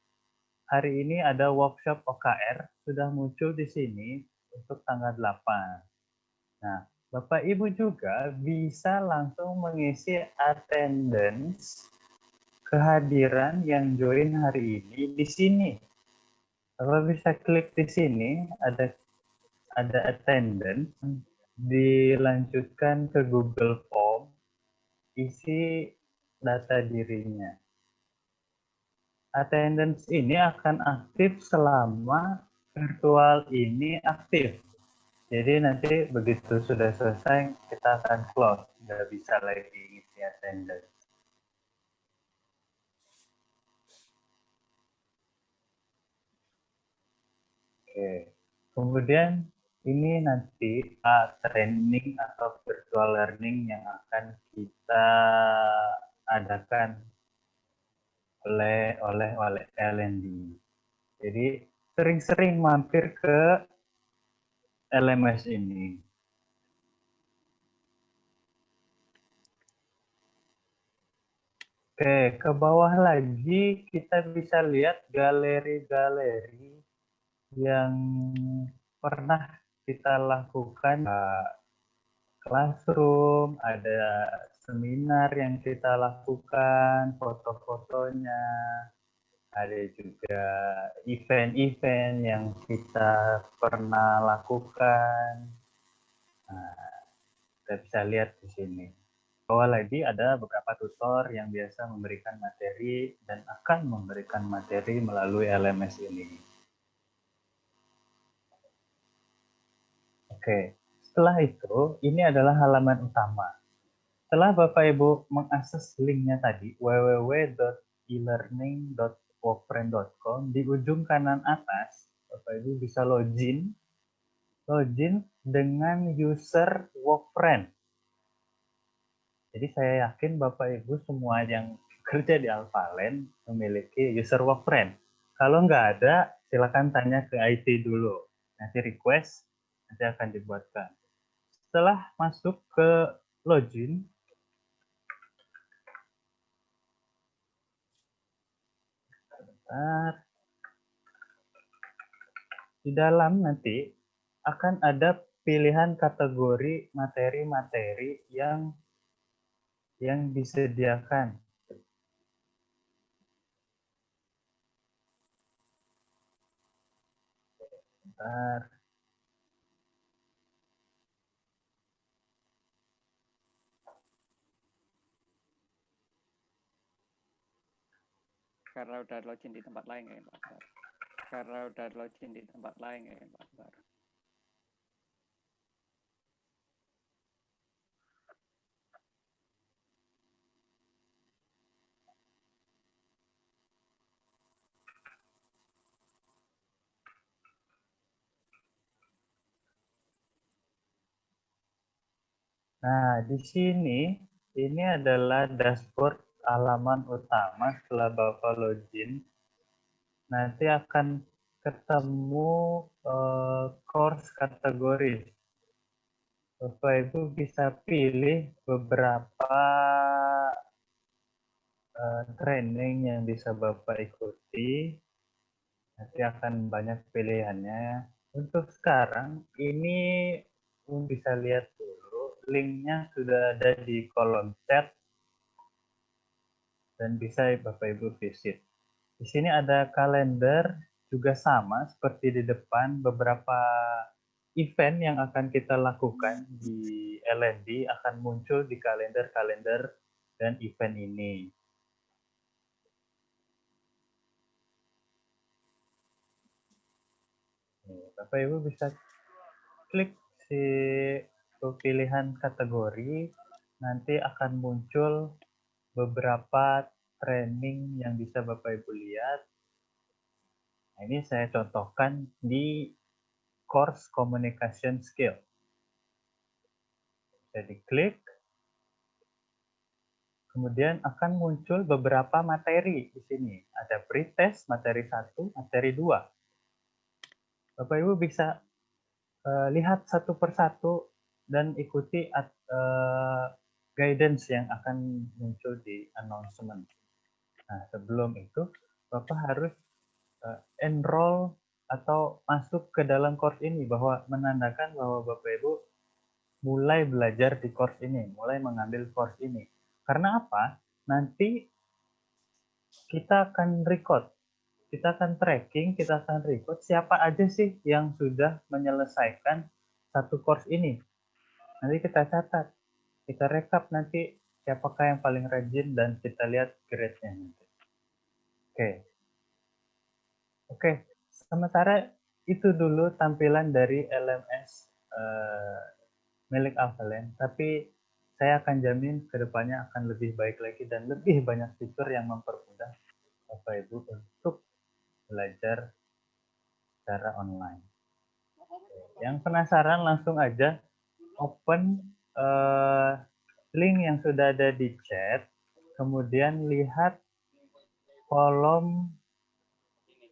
Hari ini ada workshop OKR sudah muncul di sini untuk tanggal 8. Nah, Bapak Ibu juga bisa langsung mengisi attendance kehadiran yang join hari ini di sini. Bapak bisa klik di sini, ada attendance, dilanjutkan ke Google Form, isi data dirinya. Attendance ini akan aktif selama virtual ini aktif. Jadi nanti begitu sudah selesai, kita akan close. Nggak bisa lagi isi attendance. Oke. Kemudian ini nanti training atau virtual learning yang akan kita adakan oleh LND. Jadi sering-sering mampir ke LMS ini. Oke, ke bawah lagi kita bisa lihat galeri-galeri yang pernah kita lakukan. Classroom, ada seminar yang kita lakukan, foto-fotonya, ada juga event-event yang kita pernah lakukan. Nah, kita bisa lihat di sini. Bawah lagi ada beberapa tutor yang biasa memberikan materi dan akan memberikan materi melalui LMS ini. Oke, setelah itu ini adalah halaman utama. Setelah Bapak Ibu mengakses linknya tadi, www.elearning.wokfriend.com, di ujung kanan atas, Bapak Ibu bisa login login dengan user Workfriend. Jadi saya yakin Bapak Ibu semua yang kerja di Alphalent memiliki user Workfriend. Kalau nggak ada, silakan tanya ke IT dulu. Nanti request, nanti akan dibuatkan. Setelah masuk ke login, di dalam nanti akan ada pilihan kategori materi-materi yang disediakan. Bentar. Karena udah login di tempat lain ya Pak Akbar. Karena udah login di tempat lain ya Pak Akbar. Nah, di sini ini adalah dashboard halaman utama setelah Bapak login. Nanti akan ketemu course kategori. Bapak Ibu bisa pilih beberapa training yang bisa Bapak ikuti. Nanti akan banyak pilihannya. Untuk sekarang ini bisa lihat dulu, linknya sudah ada di kolom chat dan bisa Bapak Ibu visit. Di sini ada kalender juga sama seperti di depan, beberapa event yang akan kita lakukan di L&D akan muncul di kalender-kalender dan event ini. Bapak Ibu bisa klik si pilihan kategori, nanti akan muncul beberapa training yang bisa Bapak Ibu lihat. Nah, ini saya contohkan di course communication skill. Bisa diklik, kemudian akan muncul beberapa materi di sini. Ada pretest, materi 1, materi 2. Bapak Ibu bisa lihat satu persatu dan ikuti guidance yang akan muncul di announcement. Nah, sebelum itu Bapak harus enroll atau masuk ke dalam course ini, bahwa menandakan bahwa Bapak Ibu mulai belajar di course ini, mulai mengambil course ini. Karena apa? Nanti kita akan record, kita akan tracking, kita akan record siapa aja sih yang sudah menyelesaikan satu course ini. Nanti kita catat, kita rekap nanti siapakah yang paling rajin dan kita lihat grade-nya nanti. Oke. Sementara itu dulu tampilan dari LMS milik Alphalent, tapi saya akan jamin kedepannya akan lebih baik lagi dan lebih banyak fitur yang mempermudah Bapak Ibu untuk belajar secara online. Yang penasaran langsung aja open link yang sudah ada di chat, kemudian lihat kolom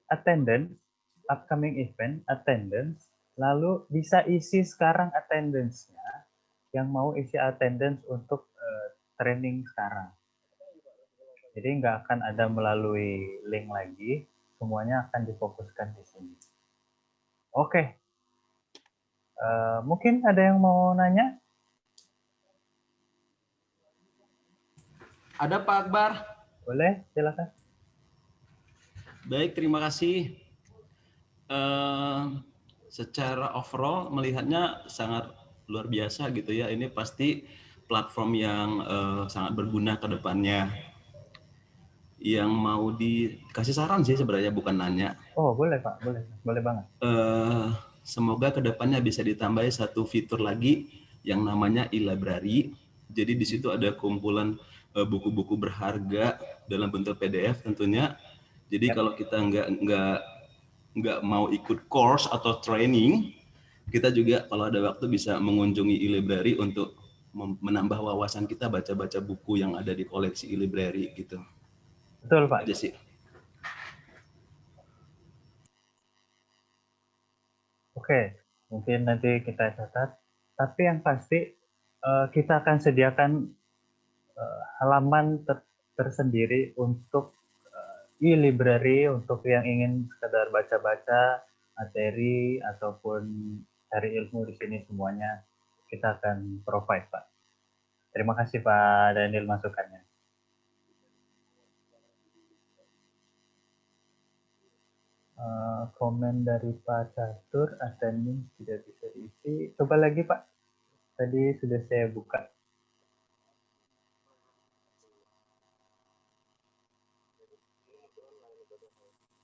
attendance, upcoming event, attendance, lalu bisa isi sekarang attendance-nya, yang mau isi attendance untuk training sekarang. Jadi nggak akan ada melalui link lagi, semuanya akan difokuskan di sini. Oke. Mungkin ada yang mau nanya? Ada Pak Akbar. Boleh, silakan. Baik, terima kasih. Secara overall melihatnya sangat luar biasa gitu ya. Ini pasti platform yang sangat berguna ke depannya. Yang mau dikasih saran sih sebenarnya, bukan nanya. Oh, boleh Pak, boleh banget. Semoga ke depannya bisa ditambahi satu fitur lagi yang namanya e-library. Jadi di situ ada kumpulan buku-buku berharga dalam bentuk PDF tentunya. Jadi kalau kita nggak mau ikut course atau training, kita juga kalau ada waktu bisa mengunjungi e-library untuk menambah wawasan kita baca-baca buku yang ada di koleksi e-library gitu. Betul, Pak. Aja sih. Oke, mungkin nanti kita catat. Tapi yang pasti kita akan sediakan halaman tersendiri untuk e-library untuk yang ingin sekedar baca-baca materi ataupun cari ilmu di sini semuanya kita akan provide, Pak. Terima kasih Pak Daniel masukannya. Komen dari Pak Catur, attending tidak bisa diisi. Coba lagi Pak, tadi sudah saya buka.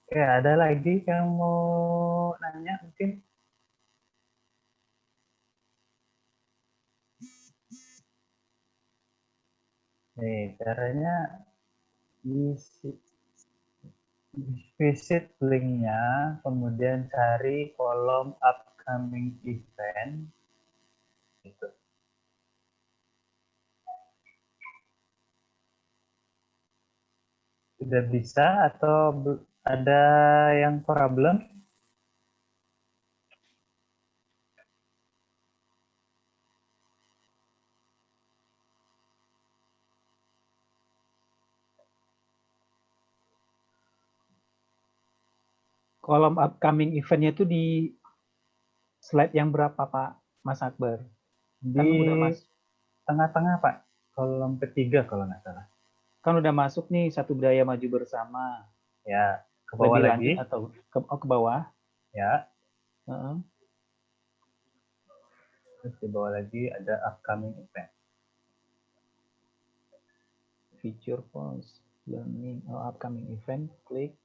Oke, ada lagi yang mau nanya mungkin? Nih, caranya visit linknya, kemudian cari kolom upcoming event. Gitu. Sudah bisa atau ada yang problem? Kolom upcoming eventnya itu di slide yang berapa Pak Mas Akbar? Di tengah-tengah Pak, kolom ketiga kalau nggak salah. Kan udah masuk nih Satu Budaya Maju Bersama. Ya, ke bawah lagi. Atau ke bawah? Ya. Terus di bawah lagi ada upcoming event. Feature post, learning, upcoming event, klik.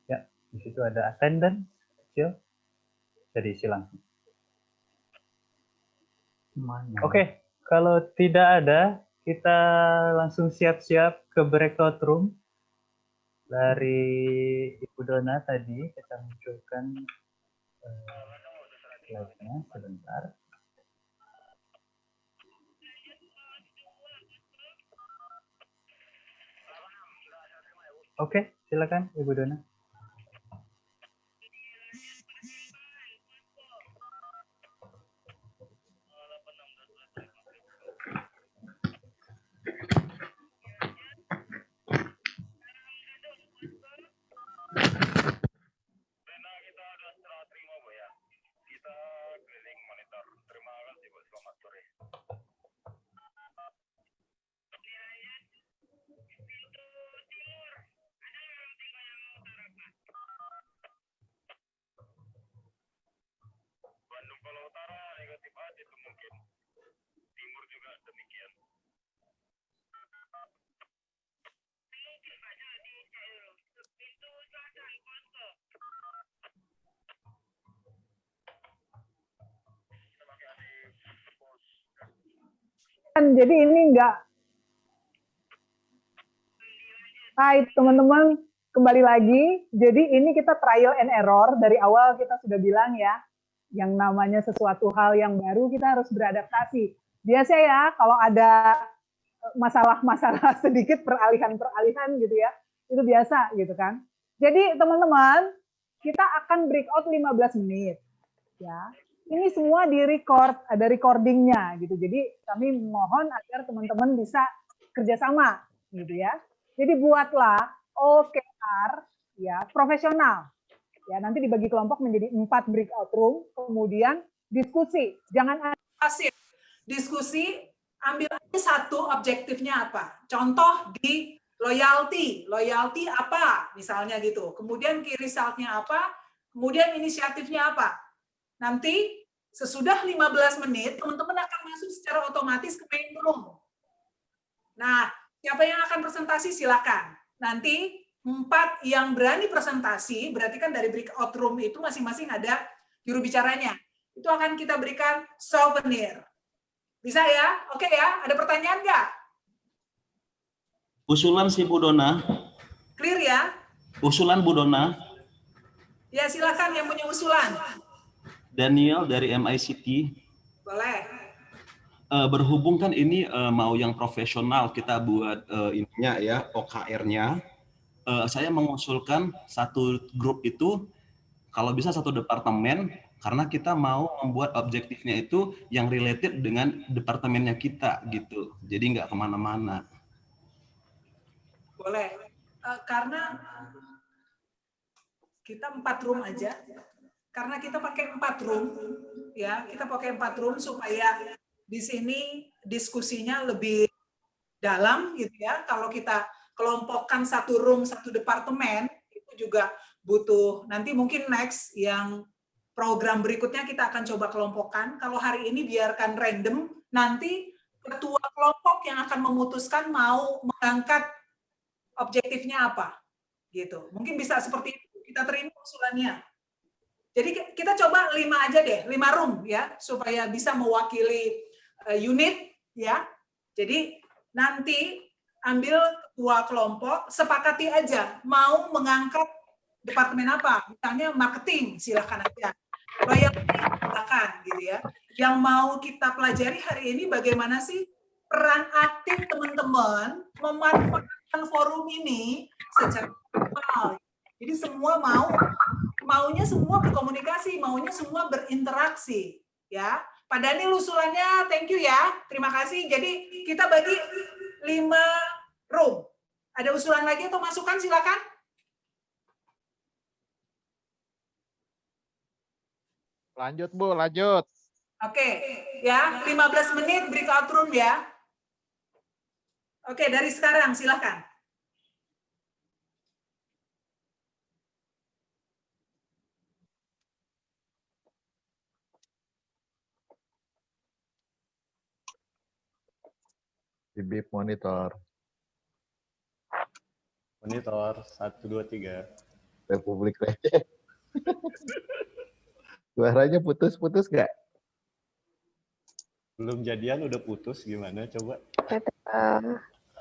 Ya, di situ ada attendance, kecil. Jadi isi langsung. Oke, kalau tidak ada, kita langsung siap-siap ke breakout room. Dari Ibu Dona tadi, kita munculkan slide-nya sebentar. Oke, silakan Ibu Dona. Jadi ini enggak. Hai teman-teman, kembali lagi. Jadi ini kita trial and error. Dari awal kita sudah bilang ya, yang namanya sesuatu hal yang baru kita harus beradaptasi. Biasa ya, kalau ada masalah-masalah sedikit peralihan-peralihan gitu ya, itu biasa gitu kan. Jadi teman-teman, kita akan breakout 15 menit. Ya. Ini semua di-record, ada recordingnya gitu. Jadi kami mohon agar teman-teman bisa kerjasama gitu ya. Jadi buatlah OKR ya profesional. Ya, nanti dibagi kelompok menjadi 4 breakout room, kemudian diskusi. Jangan pasif. Diskusi, ambil aja satu objektifnya apa. Contoh di loyalty. Loyalty apa misalnya gitu. Kemudian key result-nya apa, kemudian inisiatifnya apa. Nanti sesudah 15 menit, teman-teman akan masuk secara otomatis ke main room. Nah, siapa yang akan presentasi silakan. Nanti 4 yang berani presentasi, berarti kan dari breakout room itu masing-masing ada juru bicaranya. Itu akan kita berikan souvenir. Bisa ya? Oke ya? Ada pertanyaan nggak? Usulan si Bu Dona. Clear ya? Usulan Bu Dona. Ya silakan yang punya usulan. Daniel dari MICT. Boleh. Berhubung kan ini mau yang profesional kita buat ininya ya, OKR-nya. Saya mengusulkan satu grup itu kalau bisa satu departemen, karena kita mau membuat objektifnya itu yang related dengan departemennya kita gitu. Jadi nggak kemana-mana. Boleh. Karena kita 4 room aja. Karena kita pakai 4 room, ya kita pakai 4 room supaya di sini diskusinya lebih dalam gitu ya. Kalau kita kelompokkan satu room, satu departemen, itu juga butuh, nanti mungkin next yang program berikutnya kita akan coba kelompokkan. Kalau hari ini biarkan random, nanti ketua kelompok yang akan memutuskan mau mengangkat objektifnya apa. Gitu. Mungkin bisa seperti itu, kita terima usulannya. Jadi kita coba 5 aja deh, 5 room ya, supaya bisa mewakili unit ya. Jadi nanti ambil ketua kelompok, sepakati aja mau mengangkat departemen apa, misalnya marketing, silakan aja. Loyalty, silakan gitu ya. Yang mau kita pelajari hari ini bagaimana sih peran aktif teman-teman memanfaatkan forum ini secara optimal. Jadi semua maunya semua berkomunikasi, maunya semua berinteraksi ya. Pak Daniel usulannya thank you ya. Terima kasih. Jadi kita bagi 5 room. Ada usulan lagi atau masukan silakan? Lanjut Bu, lanjut. Oke, ya 15 menit breakout room ya. Oke, dari sekarang silakan. Di BIP monitor. Monitor 1, 2, 3. Republik receh. Suaranya putus-putus nggak? Belum jadian udah putus, gimana coba?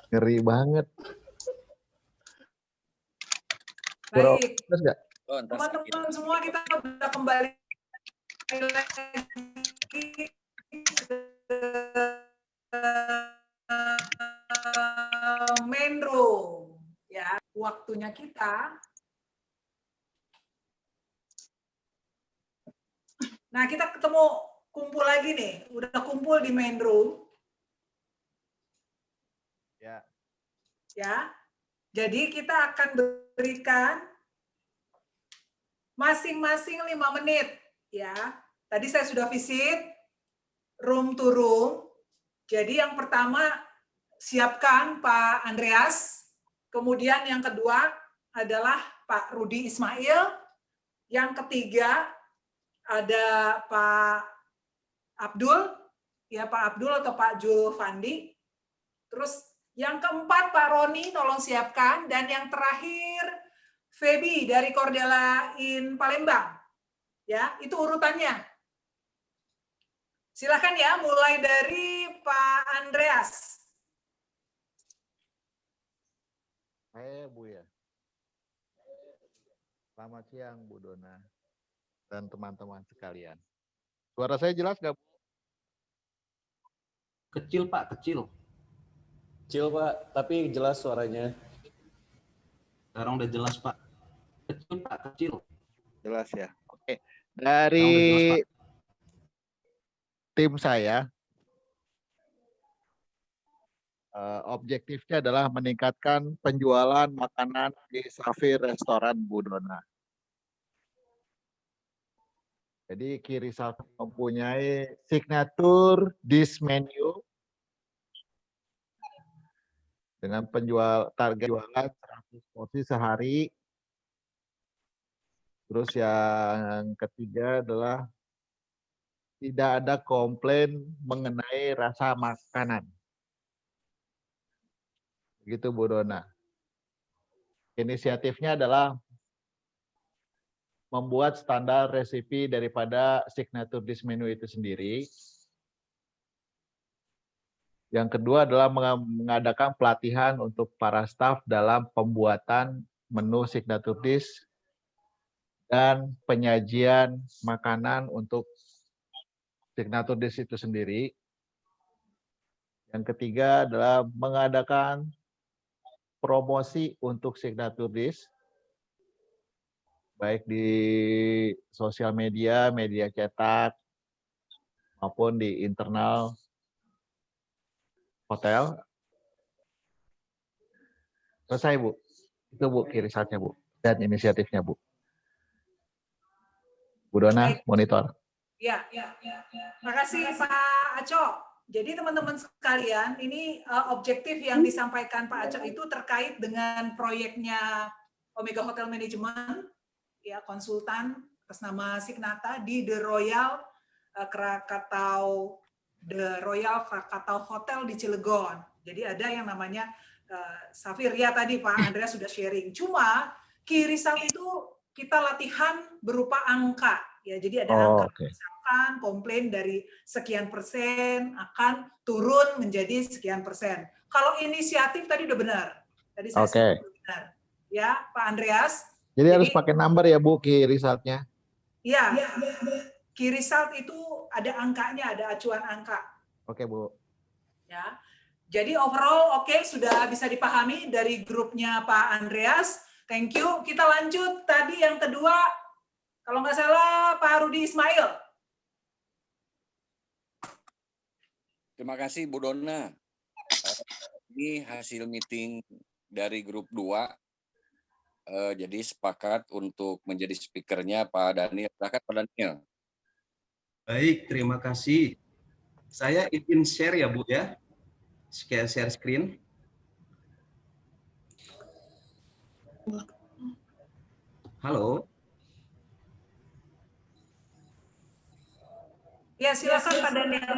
Ngeri banget. Baik. Putus nggak? Teman-teman semua kita sudah kembali lagi ke main room ya. Waktunya kita. Nah, kita kumpul lagi nih. Udah kumpul di main room. Ya. Ya. Jadi kita akan berikan masing-masing 5 menit ya. Tadi saya sudah visit room to room. Jadi yang pertama siapkan Pak Andreas, kemudian yang kedua adalah Pak Rudi Ismail, yang ketiga ada Pak Abdul, ya Pak Abdul atau Pak Jul Fandi. Terus yang keempat Pak Roni, tolong siapkan, dan yang terakhir Feby dari Cordella in Palembang. Ya, itu urutannya. Silakan ya, mulai dari Pak Andreas. Bu ya. Selamat siang Bu Dona dan teman-teman sekalian. Suara saya jelas nggak, Bu? Kecil Pak, kecil. Kecil Pak, tapi jelas suaranya. Sekarang udah jelas Pak. Kecil Pak, kecil. Jelas ya. Oke. Dari tim saya, objektifnya adalah meningkatkan penjualan makanan di Safir Restoran Bu Dona. Jadi Kiri Safir mempunyai signature dish menu dengan target jualan 100 porsi sehari. Terus yang ketiga adalah tidak ada komplain mengenai rasa makanan. Begitu Bu Dona. Inisiatifnya adalah membuat standar resipi daripada signature dish menu itu sendiri. Yang kedua adalah mengadakan pelatihan untuk para staf dalam pembuatan menu signature dish dan penyajian makanan untuk signature dish itu sendiri. Yang ketiga adalah mengadakan promosi untuk signature dish, baik di sosial media, media cetak, maupun di internal hotel. Selesai, Bu. Itu, Bu, kirisannya, Bu. Dan inisiatifnya, Bu. Bu Dona, monitor. Ya. Terima kasih Pak Aco. Jadi teman-teman sekalian, ini objektif yang disampaikan Pak Aco itu terkait dengan proyeknya Omega Hotel Management, ya, konsultan atas nama Signata di The Royal Krakatau Hotel di Cilegon. Jadi ada yang namanya Safir, ya tadi Pak Andreas sudah sharing. Cuma key result itu kita latihan berupa angka, ya. Jadi ada angka, misalkan komplain dari sekian persen akan turun menjadi sekian persen. Kalau inisiatif tadi udah benar. Tadi saya sebut benar. Ya, Pak Andreas. Jadi harus pakai number ya, Bu, key result-nya. Iya. Key result itu ada angkanya, ada acuan angka. Oke, Bu. Ya. Jadi overall sudah bisa dipahami dari grupnya Pak Andreas. Thank you. Kita lanjut tadi yang kedua, kalau nggak salah Pak Rudi Ismail. Terima kasih Bu Dona. Ini hasil meeting dari grup 2. Jadi sepakat untuk menjadi speakernya Pak Daniel. Silakan Pak Daniel. Baik, terima kasih. Saya izin share ya Bu ya. Share screen. Halo. Ya, silakan Pak Daniel.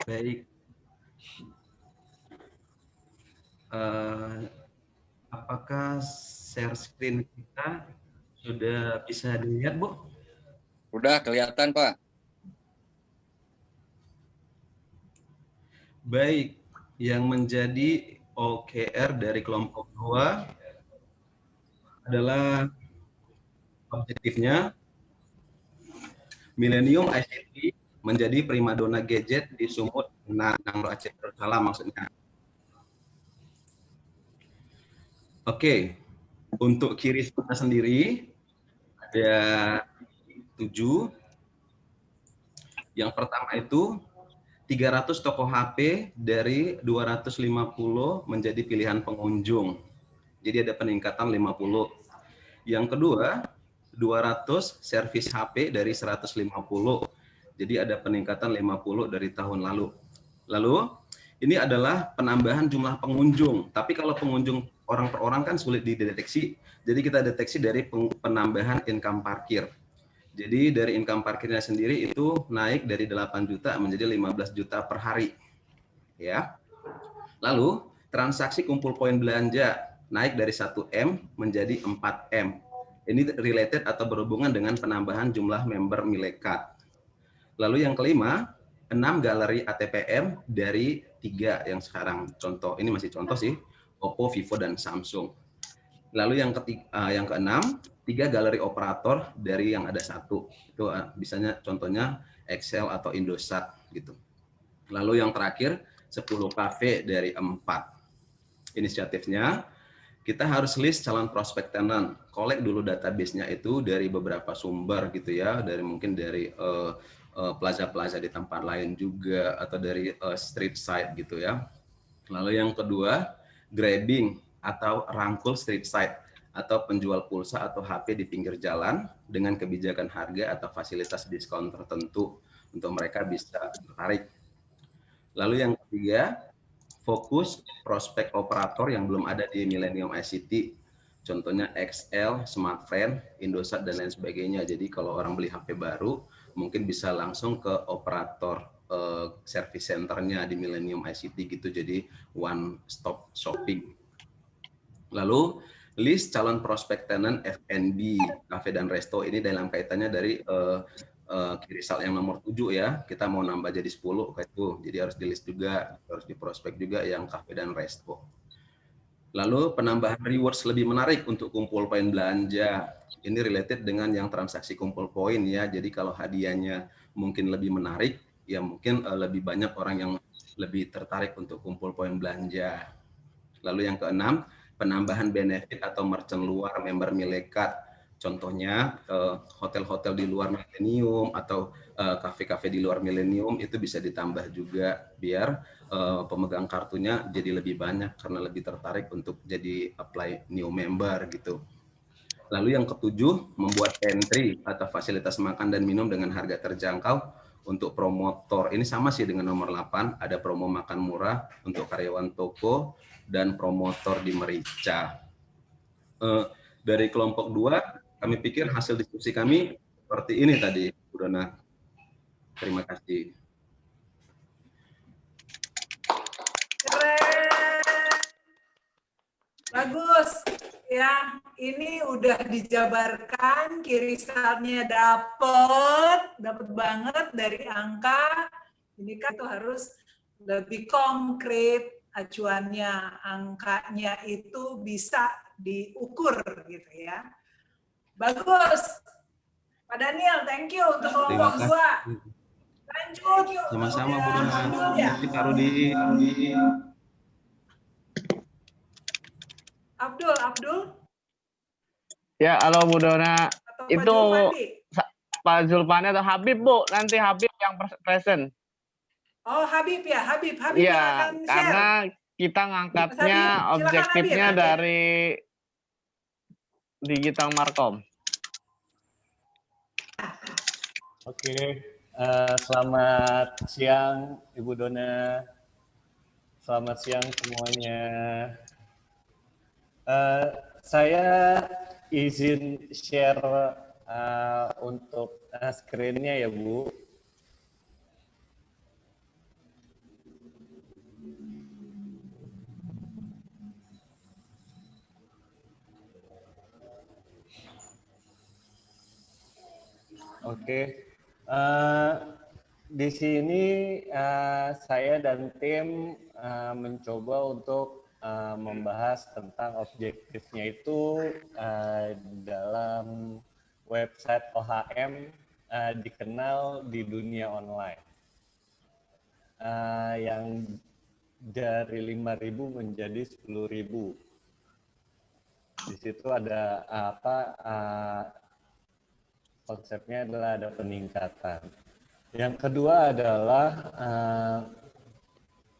Baik. Apakah share screen kita sudah bisa dilihat, Bu? Udah kelihatan, Pak. Baik, yang menjadi OKR dari kelompok 2 adalah objektifnya Millennium ICT menjadi primadona gadget di Sumut Nangro Aceh Darussalam maksudnya. Oke, untuk kiri sendiri ada 7. Yang pertama itu 300 toko HP dari 250 menjadi pilihan pengunjung. Jadi ada peningkatan 50. Yang kedua, 200 servis HP dari 150. Jadi ada peningkatan 50 dari tahun lalu. Lalu, ini adalah penambahan jumlah pengunjung. Tapi kalau pengunjung orang per orang kan sulit dideteksi. Jadi kita deteksi dari penambahan income parkir. Jadi dari income parkirnya sendiri itu naik dari 8 juta menjadi 15 juta per hari. Ya. Lalu transaksi kumpul poin belanja naik dari 1M menjadi 4M. Ini related atau berhubungan dengan penambahan jumlah member Milekat. Lalu yang kelima, 6 galeri ATPM dari 3 yang sekarang contoh. Ini masih contoh sih, Oppo, Vivo, dan Samsung. Lalu yang keenam, 3 galeri operator dari yang ada 1. Itu bisanya contohnya Excel atau Indosat gitu. Lalu yang terakhir 10 kafe dari 4. Inisiatifnya kita harus list calon prospek tenant, collect dulu database-nya itu dari beberapa sumber gitu ya, dari mungkin dari plaza-plaza di tempat lain juga atau dari street side gitu ya. Lalu yang kedua, grabbing atau rangkul street side atau penjual pulsa atau HP di pinggir jalan dengan kebijakan harga atau fasilitas diskon tertentu untuk mereka bisa tertarik. Lalu yang ketiga, fokus prospek operator yang belum ada di Millennium ICT. Contohnya XL, Smartfriend, Indosat, dan lain sebagainya. Jadi kalau orang beli HP baru, mungkin bisa langsung ke operator service centernya di Millennium ICT gitu. Jadi one stop shopping. Lalu list calon prospek tenant F&B, cafe dan resto ini dalam kaitannya dari Kirisal yang nomor 7 ya, kita mau nambah jadi 10 kayak itu. Jadi harus di list juga, harus di prospek juga yang cafe dan resto. Lalu penambahan rewards lebih menarik untuk kumpul poin belanja. Ini related dengan yang transaksi kumpul poin ya. Jadi kalau hadiahnya mungkin lebih menarik, ya mungkin lebih banyak orang yang lebih tertarik untuk kumpul poin belanja. Lalu yang keenam, penambahan benefit atau merchant luar member Milekat. Contohnya hotel-hotel di luar Millennium atau kafe-kafe di luar Millennium itu bisa ditambah juga biar pemegang kartunya jadi lebih banyak karena lebih tertarik untuk jadi apply new member gitu. Lalu yang ketujuh, membuat pantry atau fasilitas makan dan minum dengan harga terjangkau untuk promotor. Ini sama sih dengan nomor 8, ada promo makan murah untuk karyawan toko dan promotor di Merica. Dari kelompok 2, kami pikir hasil diskusi kami seperti ini tadi, Bu Dona. Terima kasih. Bagus. Ya, ini udah dijabarkan, kirisalnya dapat banget dari angka. Ini kan itu harus lebih konkret acuannya, angkanya itu bisa diukur gitu ya. Bagus. Pak Daniel, thank you untuk kelompok 2. Lanjut. Sama-sama Bu Dona. Nanti Karudi. Abdul. Ya, halo Bu Dona. Atau Itu Pak Zulfani atau Habib, Bu? Nanti Habib yang present. Oh, Habib ya, Habib Iya, yang akan share. karena kita ngangkatnya Habib, objektifnya Habib. dari digital markom. Oke, selamat siang Ibu Dona. Selamat siang semuanya. Saya izin share untuk screen-nya ya Bu. Oke. Di sini saya dan tim mencoba untuk membahas tentang objektifnya itu dalam website OHM dikenal di dunia online yang dari 5.000 menjadi 10.000. Di situ ada konsepnya adalah ada peningkatan. Yang kedua adalah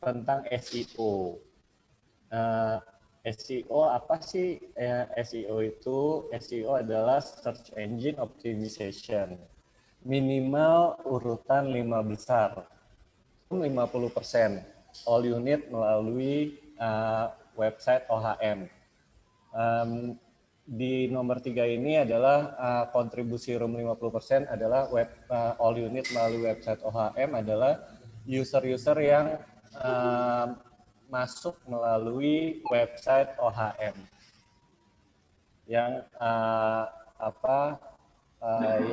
tentang SEO. SEO apa sih SEO itu? SEO adalah Search Engine Optimization. Minimal urutan 5 besar. 50% all unit melalui website OHM. Di nomor 3 ini adalah kontribusi room 50% adalah all unit melalui website OHM adalah user-user yang masuk melalui website OHM yang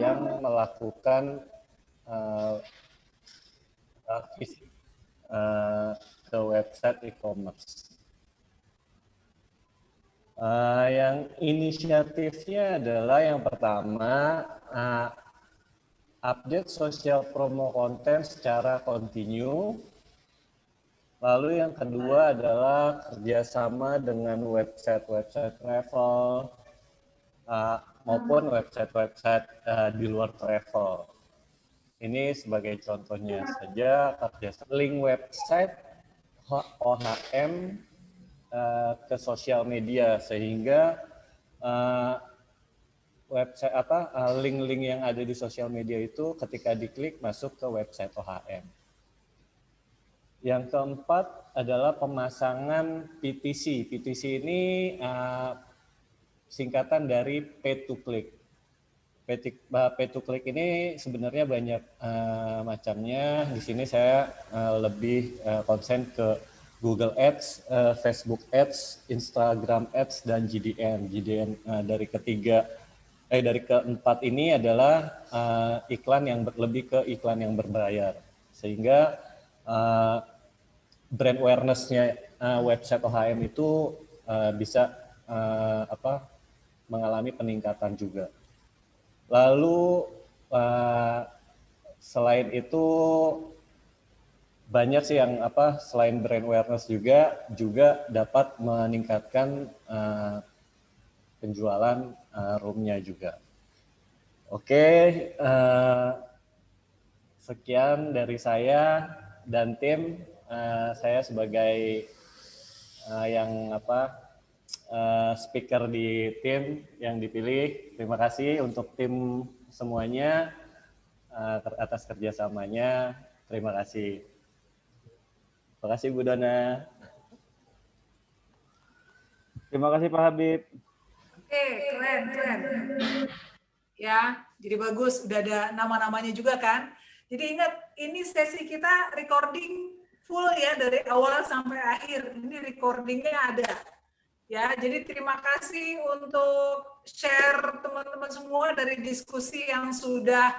yang melakukan visit ke website e-commerce. Yang inisiatifnya adalah yang pertama update social promo konten secara kontinu. Lalu yang kedua adalah kerjasama dengan website-website travel maupun website-website di luar travel. Ini sebagai contohnya saja kerjasama link website OHM ke sosial media sehingga website link-link yang ada di sosial media itu ketika diklik masuk ke website OHM. Yang keempat adalah pemasangan PTC. PTC ini singkatan dari pay to click. Pay to click ini sebenarnya banyak macamnya. Di sini saya lebih konsen ke Google Ads, Facebook Ads, Instagram Ads, dan GDN. GDN dari ketiga dari keempat ini adalah iklan yang lebih ke iklan yang berbayar, sehingga brand awareness-nya website OHM itu bisa mengalami peningkatan juga. Lalu selain itu banyak sih yang selain brand awareness juga dapat meningkatkan penjualan roomnya juga. Oke, sekian dari saya dan tim. Saya sebagai yang speaker di tim yang dipilih. Terima kasih untuk tim semuanya atas kerjasamanya. Terima kasih. Terima kasih Bu Dona. Terima kasih Pak Habib. Oke, keren. Ya, jadi bagus. Udah ada nama-namanya juga kan. Jadi ingat, ini sesi kita recording full ya dari awal sampai akhir. Ini recordingnya ada. Ya, jadi terima kasih untuk share teman-teman semua dari diskusi yang sudah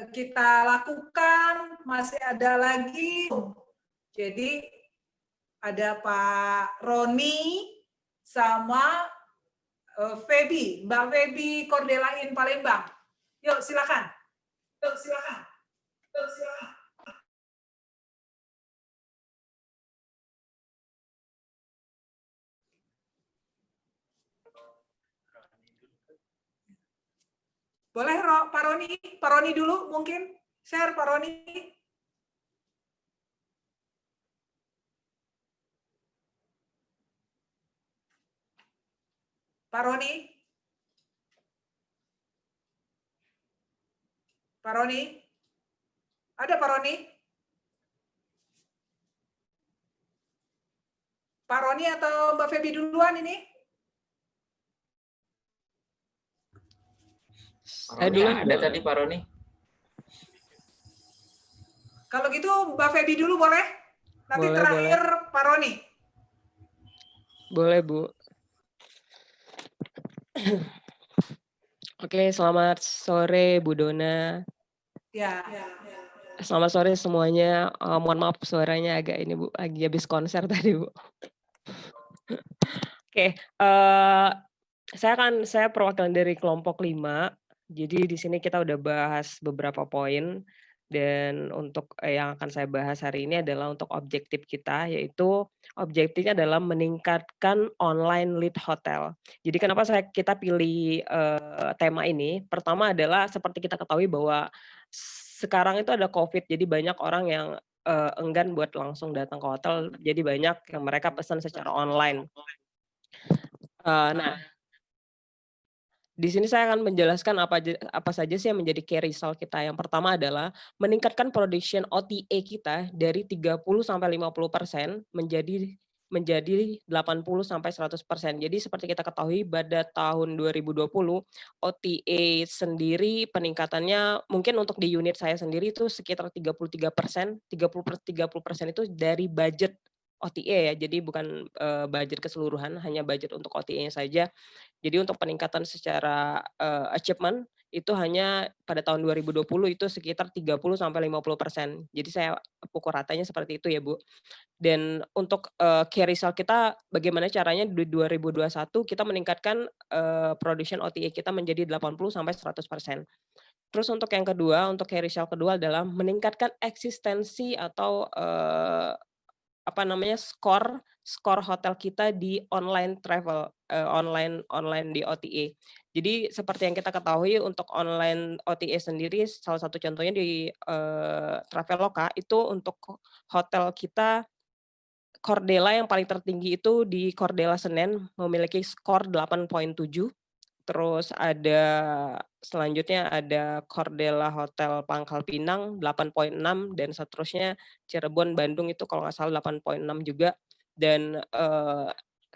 kita lakukan. Masih ada lagi. Jadi ada Pak Roni sama Feby, Mbak Feby Cordelain Palembang. Yuk silakan. Boleh Pak Roni dulu mungkin share Pak Roni. Pak Roni? Pak Roni? Ada Pak Roni? Pak Roni atau Mbak Feby duluan ini? Saya dulu ada tadi Pak Roni. Kalau gitu Mbak Feby dulu boleh? Nanti Boleh, terakhir boleh. Pak Roni. Boleh, Bu. Oke, selamat sore Bu Dona. Ya. Selamat sore semuanya. Mohon maaf suaranya agak ini Bu, lagi habis konser tadi Bu. Oke, saya perwakilan dari kelompok 5. Jadi di sini kita udah bahas beberapa poin, dan untuk yang akan saya bahas hari ini adalah untuk objektif kita, yaitu objektifnya adalah meningkatkan online lead hotel. Jadi kenapa kita pilih tema ini? Pertama adalah seperti kita ketahui bahwa sekarang itu ada COVID, jadi banyak orang yang enggan buat langsung datang ke hotel, jadi banyak yang mereka pesan secara online. Nah, di sini saya akan menjelaskan apa saja sih yang menjadi key result kita. Yang pertama adalah meningkatkan production OTA kita dari 30-50% menjadi 80-100%. Jadi seperti kita ketahui pada tahun 2020 OTA sendiri peningkatannya mungkin untuk di unit saya sendiri itu sekitar 33%. 30% itu dari budget OTA ya. Jadi bukan budget keseluruhan, hanya budget untuk OTA-nya saja. Jadi untuk peningkatan secara achievement itu hanya pada tahun 2020 itu sekitar 30-50%. Jadi saya pukul ratanya seperti itu ya Bu. Dan untuk key result kita bagaimana caranya di 2021 kita meningkatkan production OTA kita menjadi 80-100%. Terus untuk yang kedua, untuk key result kedua adalah meningkatkan eksistensi atau skor hotel kita di online travel, online di OTA. Jadi seperti yang kita ketahui untuk online OTA sendiri, salah satu contohnya di Traveloka itu untuk hotel kita Cordela yang paling tertinggi itu di Cordela Senen memiliki skor 8.7. Terus ada selanjutnya ada Cordela Hotel Pangkal Pinang 8.6 dan seterusnya Cirebon, Bandung itu kalau nggak salah 8.6 juga. Dan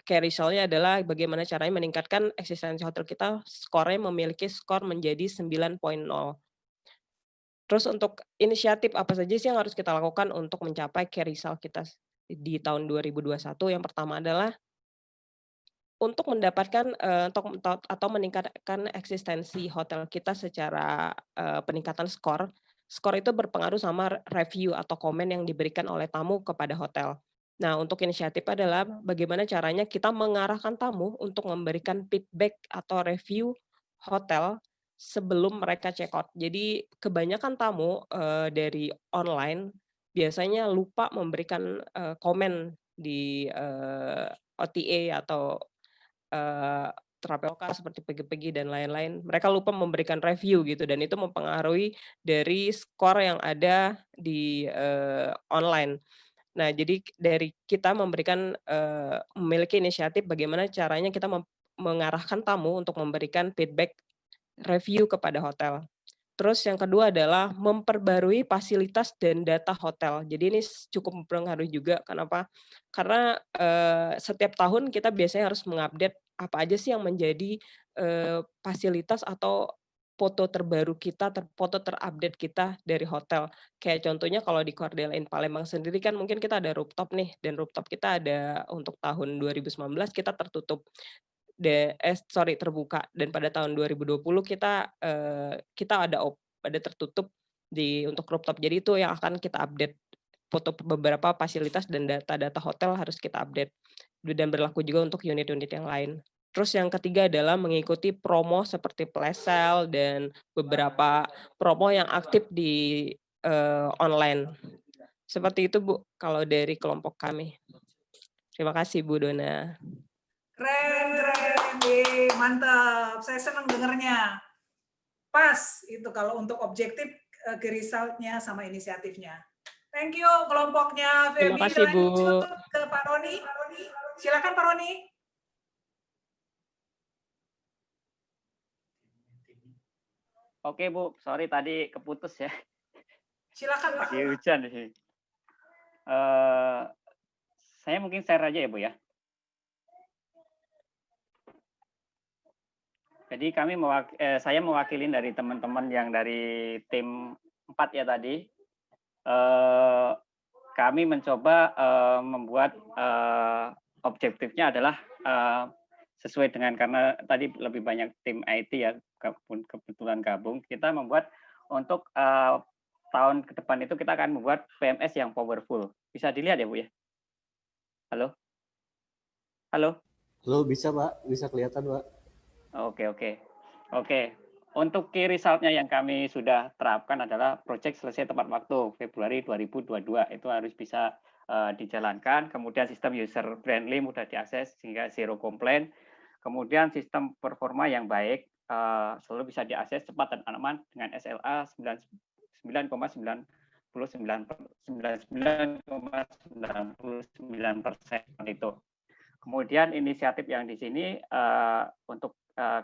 key result-nya adalah bagaimana caranya meningkatkan eksistensi hotel kita, skornya memiliki skor menjadi 9.0. Terus untuk inisiatif apa saja sih yang harus kita lakukan untuk mencapai key result kita di tahun 2021? Yang pertama adalah untuk mendapatkan atau meningkatkan eksistensi hotel kita secara peningkatan skor. Skor itu berpengaruh sama review atau komen yang diberikan oleh tamu kepada hotel. Nah, untuk inisiatif adalah bagaimana caranya kita mengarahkan tamu untuk memberikan feedback atau review hotel sebelum mereka check out. Jadi kebanyakan tamu dari online biasanya lupa memberikan komen di OTA atau Traveloka seperti Pergi-Pergi dan lain-lain. Mereka lupa memberikan review gitu dan itu mempengaruhi dari skor yang ada di online. Nah, jadi dari kita memberikan memiliki inisiatif bagaimana caranya kita mengarahkan tamu untuk memberikan feedback review kepada hotel. Terus yang kedua adalah memperbarui fasilitas dan data hotel. Jadi ini cukup mempengaruhi juga. Kenapa? Karena setiap tahun kita biasanya harus mengupdate apa aja sih yang menjadi fasilitas atau foto terbaru kita, foto terupdate kita dari hotel. Kayak contohnya kalau di Cordel Inn Palembang sendiri kan mungkin kita ada rooftop nih, dan rooftop kita ada untuk tahun 2019 kita tertutup. Terbuka, dan pada tahun 2020 kita ada tertutup untuk rooftop. Jadi itu yang akan kita update, foto beberapa fasilitas dan data-data hotel harus kita update, dan berlaku juga untuk unit-unit yang lain. Terus yang ketiga adalah mengikuti promo seperti flash sale dan beberapa promo yang aktif di online. Seperti itu Bu, kalau dari kelompok kami. Terima kasih Bu Dona. Keren, mantap. Saya senang dengernya. Pas itu kalau untuk objektif ke result-nya sama inisiatifnya. Thank you kelompoknya Feby. Terima kasih Bu. Lanjut ke Pak Roni. Silakan Pak Roni. Oke Bu, sorry tadi keputus ya. Silakan Pak. Lagi hujan di sini. Saya mungkin share aja ya Bu ya. Jadi saya mewakili dari teman-teman yang dari tim 4 ya tadi. Kami mencoba membuat objektifnya adalah sesuai dengan, karena tadi lebih banyak tim IT ya, kebetulan gabung, kita membuat untuk tahun ke depan itu kita akan membuat PMS yang powerful. Bisa dilihat ya Bu ya? Halo? Halo? Halo, bisa Pak, bisa kelihatan Pak. Oke. Untuk key result-nya yang kami sudah terapkan adalah project selesai tepat waktu Februari 2022. Itu harus bisa dijalankan. Kemudian sistem user friendly mudah diakses sehingga zero complaint. Kemudian sistem performa yang baik selalu bisa diakses cepat dan aman dengan SLA 99,99% itu. Kemudian inisiatif yang di sini untuk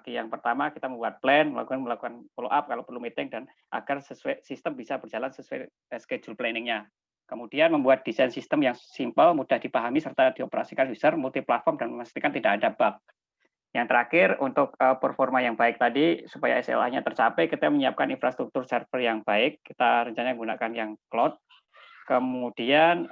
yang pertama kita membuat plan, melakukan follow up kalau perlu meeting, dan agar sistem bisa berjalan sesuai schedule planningnya. Kemudian membuat desain sistem yang simpel, mudah dipahami serta dioperasikan user, multi-platform dan memastikan tidak ada bug. Yang terakhir untuk performa yang baik tadi, supaya SLA-nya tercapai, kita menyiapkan infrastruktur server yang baik. Kita rencananya menggunakan yang cloud. Kemudian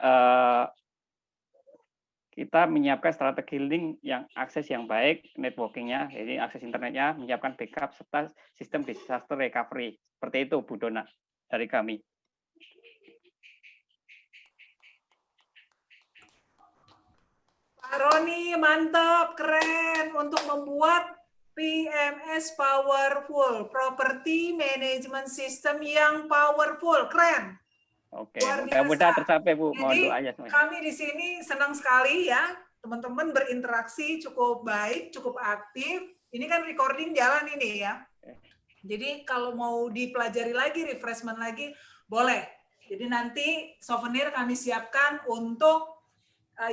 kita menyiapkan strategi link yang akses yang baik, networking-nya, jadi akses internetnya, menyiapkan backup serta sistem disaster recovery. Seperti itu Bu Dona dari kami. Pak Roni, mantap, keren untuk membuat PMS powerful, property management system yang powerful, keren. Oke, mudah-mudahan tercapai Bu. Mohon doanya semuanya. Kami di sini senang sekali ya, teman-teman berinteraksi cukup baik, cukup aktif. Ini kan recording jalan ini ya. Jadi kalau mau dipelajari lagi, refreshment lagi, boleh. Jadi nanti souvenir kami siapkan untuk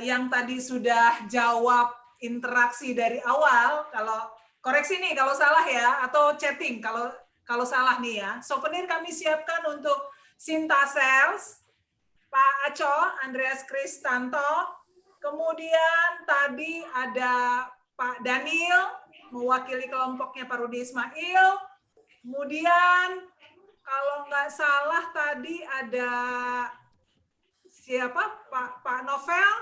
yang tadi sudah jawab interaksi dari awal. Kalau koreksi nih kalau salah ya, atau chatting kalau salah nih ya. Souvenir kami siapkan untuk Sinta Sales, Pak Aco, Andreas Kristanto, kemudian tadi ada Pak Daniel, mewakili kelompoknya Pak Rudi Ismail, kemudian kalau nggak salah tadi ada siapa, Pak Novel,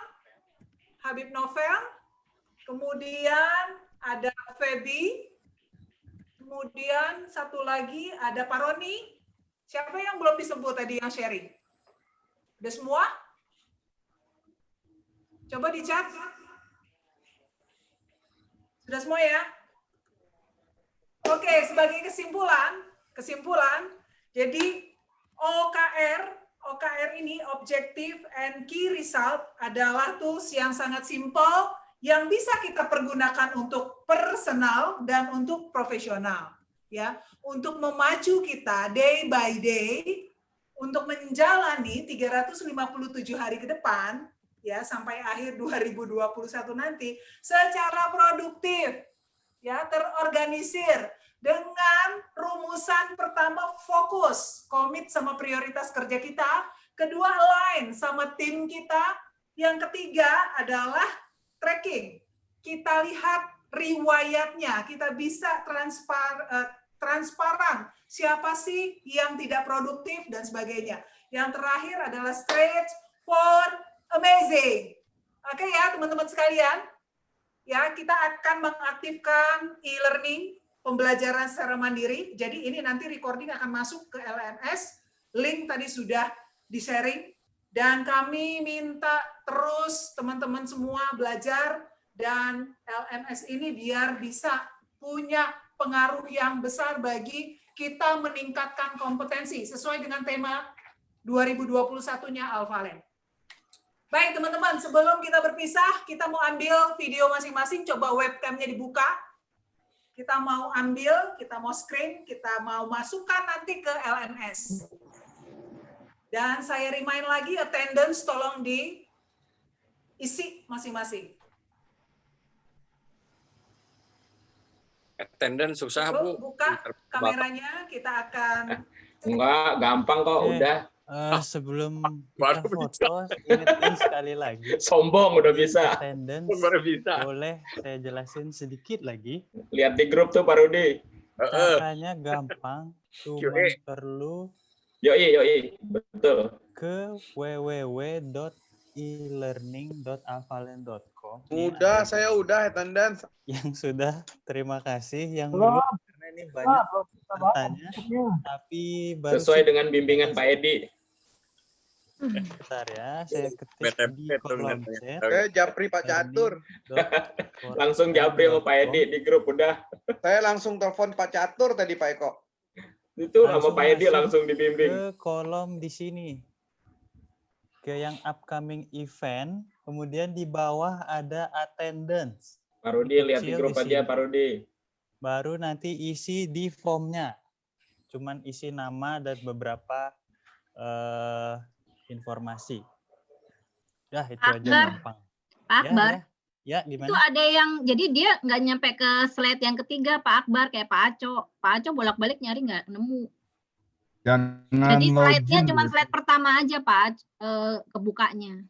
Habib Novel, kemudian ada Feby, kemudian satu lagi ada Paroni. Siapa yang belum disebut tadi yang sharing? Udah semua? Coba dicat. Sudah semua ya? Oke, sebagai kesimpulan, jadi OKR ini Objective and Key Result adalah tools yang sangat simple yang bisa kita pergunakan untuk personal dan untuk profesional, ya, untuk memacu kita day by day untuk menjalani 357 hari ke depan, ya, sampai akhir 2021 nanti secara produktif, ya, terorganisir dengan rumusan pertama fokus, komit sama prioritas kerja kita, kedua align sama tim kita, yang ketiga adalah tracking. Kita lihat riwayatnya, kita bisa transparan siapa sih yang tidak produktif dan sebagainya. Yang terakhir adalah stretch for amazing. Oke ya teman-teman sekalian, ya kita akan mengaktifkan e-learning pembelajaran secara mandiri. Jadi ini nanti recording akan masuk ke LMS. Link tadi sudah di-sharing. Dan kami minta terus teman-teman semua belajar dan LMS ini biar bisa punya pengaruh yang besar bagi kita meningkatkan kompetensi sesuai dengan tema 2021-nya Alphalent. Baik teman-teman, sebelum kita berpisah, kita mau ambil video masing-masing, coba webcamnya dibuka. Kita mau ambil, kita mau screen, kita mau masukkan nanti ke LMS. Dan saya remind lagi, attendance tolong diisi masing-masing. Attendance susah, Bu. Buka kameranya, kita akan... Enggak, gampang kok, udah. Sebelum kita foto, ingetin sekali lagi. Sombong udah bisa. Attendance Baru bisa. boleh saya jelasin sedikit lagi. Lihat di grup tuh Pak Rudi. Caranya gampang, cuma perlu Yoi, betul. ke www.elearning.alphalent.com. Udah, saya udah attendance. Yang sudah, terima kasih. Yang Belum. belum, karena ini banyak bertanya, tapi baru Sesuai dengan bimbingan Pak Edi. Bentar ya, saya ketik di kolom chat. Japri Pak Catur. Langsung Japri sama Pak Edi di grup udah. Saya langsung telepon Pak Catur tadi Pak Eko. Itu sama Langsung Pak Edi masuk langsung dibimbing. ke kolom di sini. Ke yang upcoming event, kemudian di bawah ada attendance. Pak Rudi lihat di Kecil grup di aja sini. Pak Rudi. Baru nanti isi di formnya. Cuman isi nama dan beberapa informasi. Dah itu aja Akbar. gampang. Pak Akbar. Ya, Itu gimana? ada yang, jadi dia nggak nyampe ke slide yang ketiga, Pak Akbar, kayak Pak Aco. Pak Aco bolak-balik nyari nggak nemu. Jangan Jadi slide-nya login cuma dulu. slide pertama aja, Pak, kebukanya.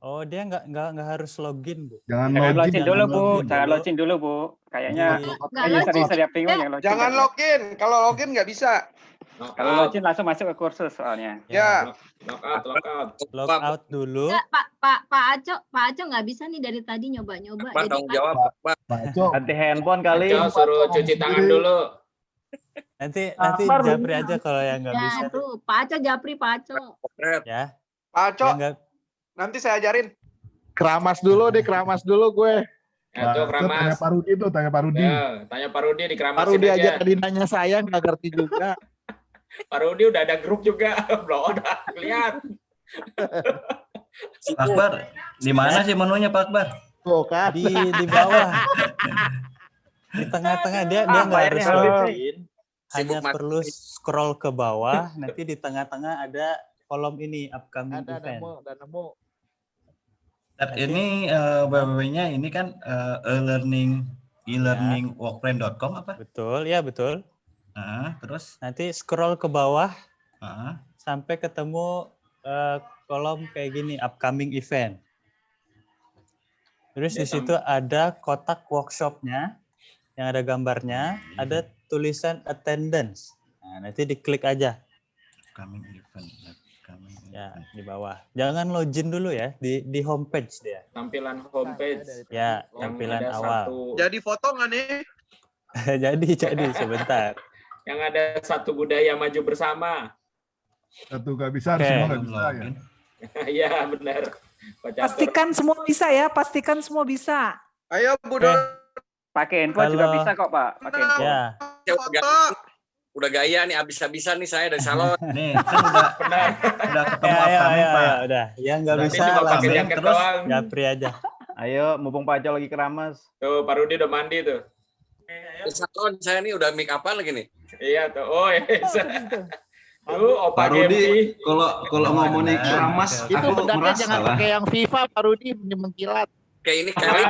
Oh, dia nggak harus login, Bu. Jangan Jangan login Jangan dulu, Bu. login Jangan dulu. login dulu, Bu. Kayaknya Nggak login. user-user yang bingung yang login. Jangan login. Kalau login nggak bisa. Kalau login langsung masuk ke kursus soalnya. Ya. Lockout. Log out dulu. Nggak, Pak Aco nggak bisa nih dari tadi nyoba-nyoba. Akbar Jadi tanggung kan- jawab, Akbar. Ganti handphone kali. Aco suruh cuci tangan dulu. Nanti Akbar Japri aja kalau yang nggak bisa. Nah, tuh, Pak Aco, Japri, Pak Aco. Ya. Pak Aco, Yang nggak- nanti saya ajarin. Keramas dulu gue. Aco keramas. Tanya Pak Rudi tuh, tanya Pak Rudi. Ya, tanya Pak Rudi Pak dikeramasin Rudi aja aja. tadi nanya saya nggak ngerti juga. Pak Rudi udah ada grup juga. Belum udah lihat. Pak Akbar, di mana sih menunya Pak Akbar? Tuh kan. di bawah. Di tengah-tengah dia nggak harus login. Hanya Sibuk perlu scroll ke bawah. Nanti di tengah-tengah ada kolom ini upcoming Ada event. nemu. Ini www-nya ini kan e-learning.workplan.com apa? Betul, ya betul. Terus Nanti scroll ke bawah ah, sampai ketemu kolom kayak gini, upcoming event. Terus di situ ada kotak workshopnya yang ada gambarnya, ada tulisan attendance. Nah, nanti diklik aja. upcoming event. Ya, di bawah. Jangan login dulu ya, di homepage dia. Tampilan homepage. Ya, Yang tampilan ada awal. Jadi foto nggak nih? jadi sebentar. Yang ada satu budaya maju bersama. Satu nggak bisa, harus Oke. semua nggak bisa ya. Iya benar. Pak Catur. Pastikan semua bisa ya, pastikan semua bisa. Ayo Bu Dona. Pakai info juga Kalau- bisa kok Pak. Pakai info. Ya, Ya, udah gaya nih, habis-habisan nih saya dari salon. Nih, kan udah ketemu upcoming, Pak. udah. Yang nggak Berarti bisa cuma pakai langsung jaket doang. Japri aja. Ayo, mumpung Pak Aco lagi keramas. Tuh, Pak Rudi udah mandi tuh. Di salon saya nih udah make up-an lagi nih. Iya tuh. Oh, iya. Tuh, Opa Pak Rudi, Gempi. kalau ngomongin keramas, Itu aku benernya merasa jangan lah. pakai yang FIFA, Pak Rudi mengkilat. Kayak ini kali.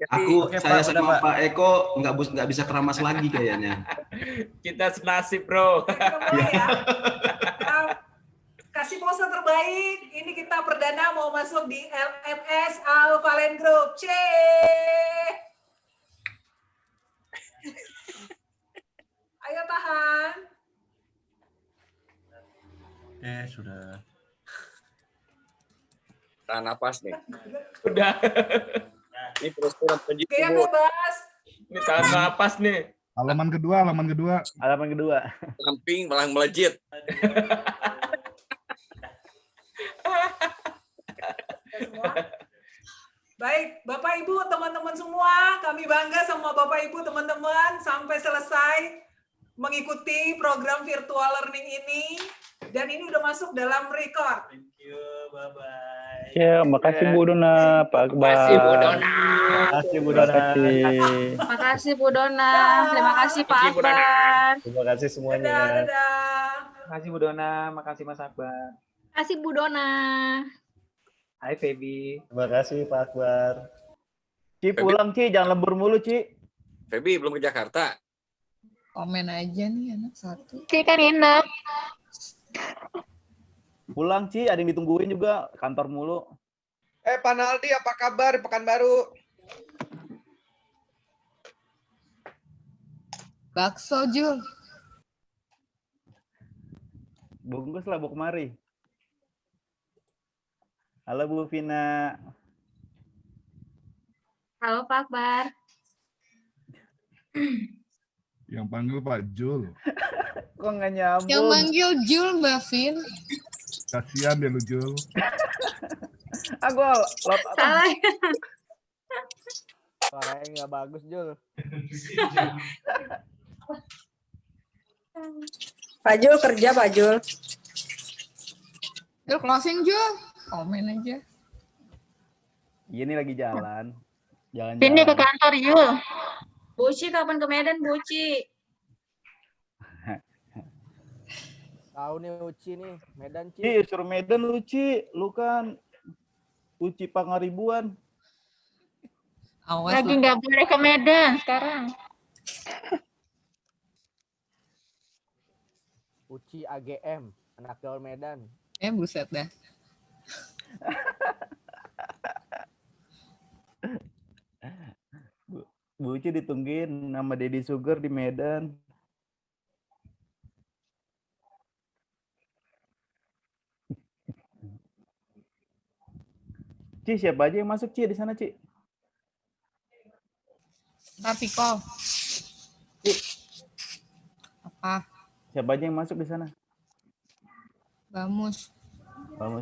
Aku Oke, saya Pak, udah, sama Pak. Pak Eko nggak bisa keramas lagi kayaknya. Kita senasib, Bro. Kasih pose terbaik. Ini kita perdana mau masuk di LMS Al Valen Group. C. Ayo tahan. Oke, sudah. Tahan napas nih. Udah. Ini terus terjadi. Oke, yang bebas. Ini tahan napas nih. Halaman kedua. Halaman kedua. Samping malah melejit. Baik, Bapak Ibu, teman-teman semua, kami bangga sama Bapak Ibu, teman-teman, sampai selesai mengikuti program virtual learning ini, dan ini udah masuk dalam record. Ya, makasih Bu Dona, Pak Akbar. Makasih, Bu Dona. Makasih Bu Dona. Terima kasih Bu Dona. Terima kasih Pak Terima kasih, Bu Dona. Akbar. Terima kasih semuanya. Dadah, dadah. Makasih Bu Dona, makasih Mas Akbar. Terima kasih Bu Dona. Hai Feby. Terima kasih Pak Akbar. Ci pulang Ci, jangan lembur mulu Ci. Feby belum ke Jakarta. Komen aja nih anak satu. Cik kan enak. Pulang Ci, ada yang ditungguin juga kantor mulu. Pak Naldi, apa kabar di Pekanbaru? Bakso Jul. Bungkus lah, bawa kemari. Halo Bu Vina. Halo Pak Akbar. Yang panggil Pak Jul. Kok nggak nyambung? Yang manggil Jul Mbak Vin. Kasihan dia lu Jul. Aku lot Salah. suaranya nggak bagus Jul. Pak Jul kerja Pak Jul. Jul closing Jul. Komen aja. Ini lagi jalan. Jalan-jalan. Pindah ke kantor Yul. Buci kapan ke Medan Buci? Tahu nih Uci nih, Medan Ci. Ci, suruh Medan lu Ci. Lu kan Uci Pangaribuan. Awas Lagi nggak boleh ke Medan sekarang. Uci AGM, anak gaul Medan. buset dah. Bu Uci ditungguin sama Deddy Sugar di Medan. Ci, siapa aja yang masuk Ci di sana Ci? Tapi kok. Apa? Siapa aja yang masuk di sana? Bamus. Vamos.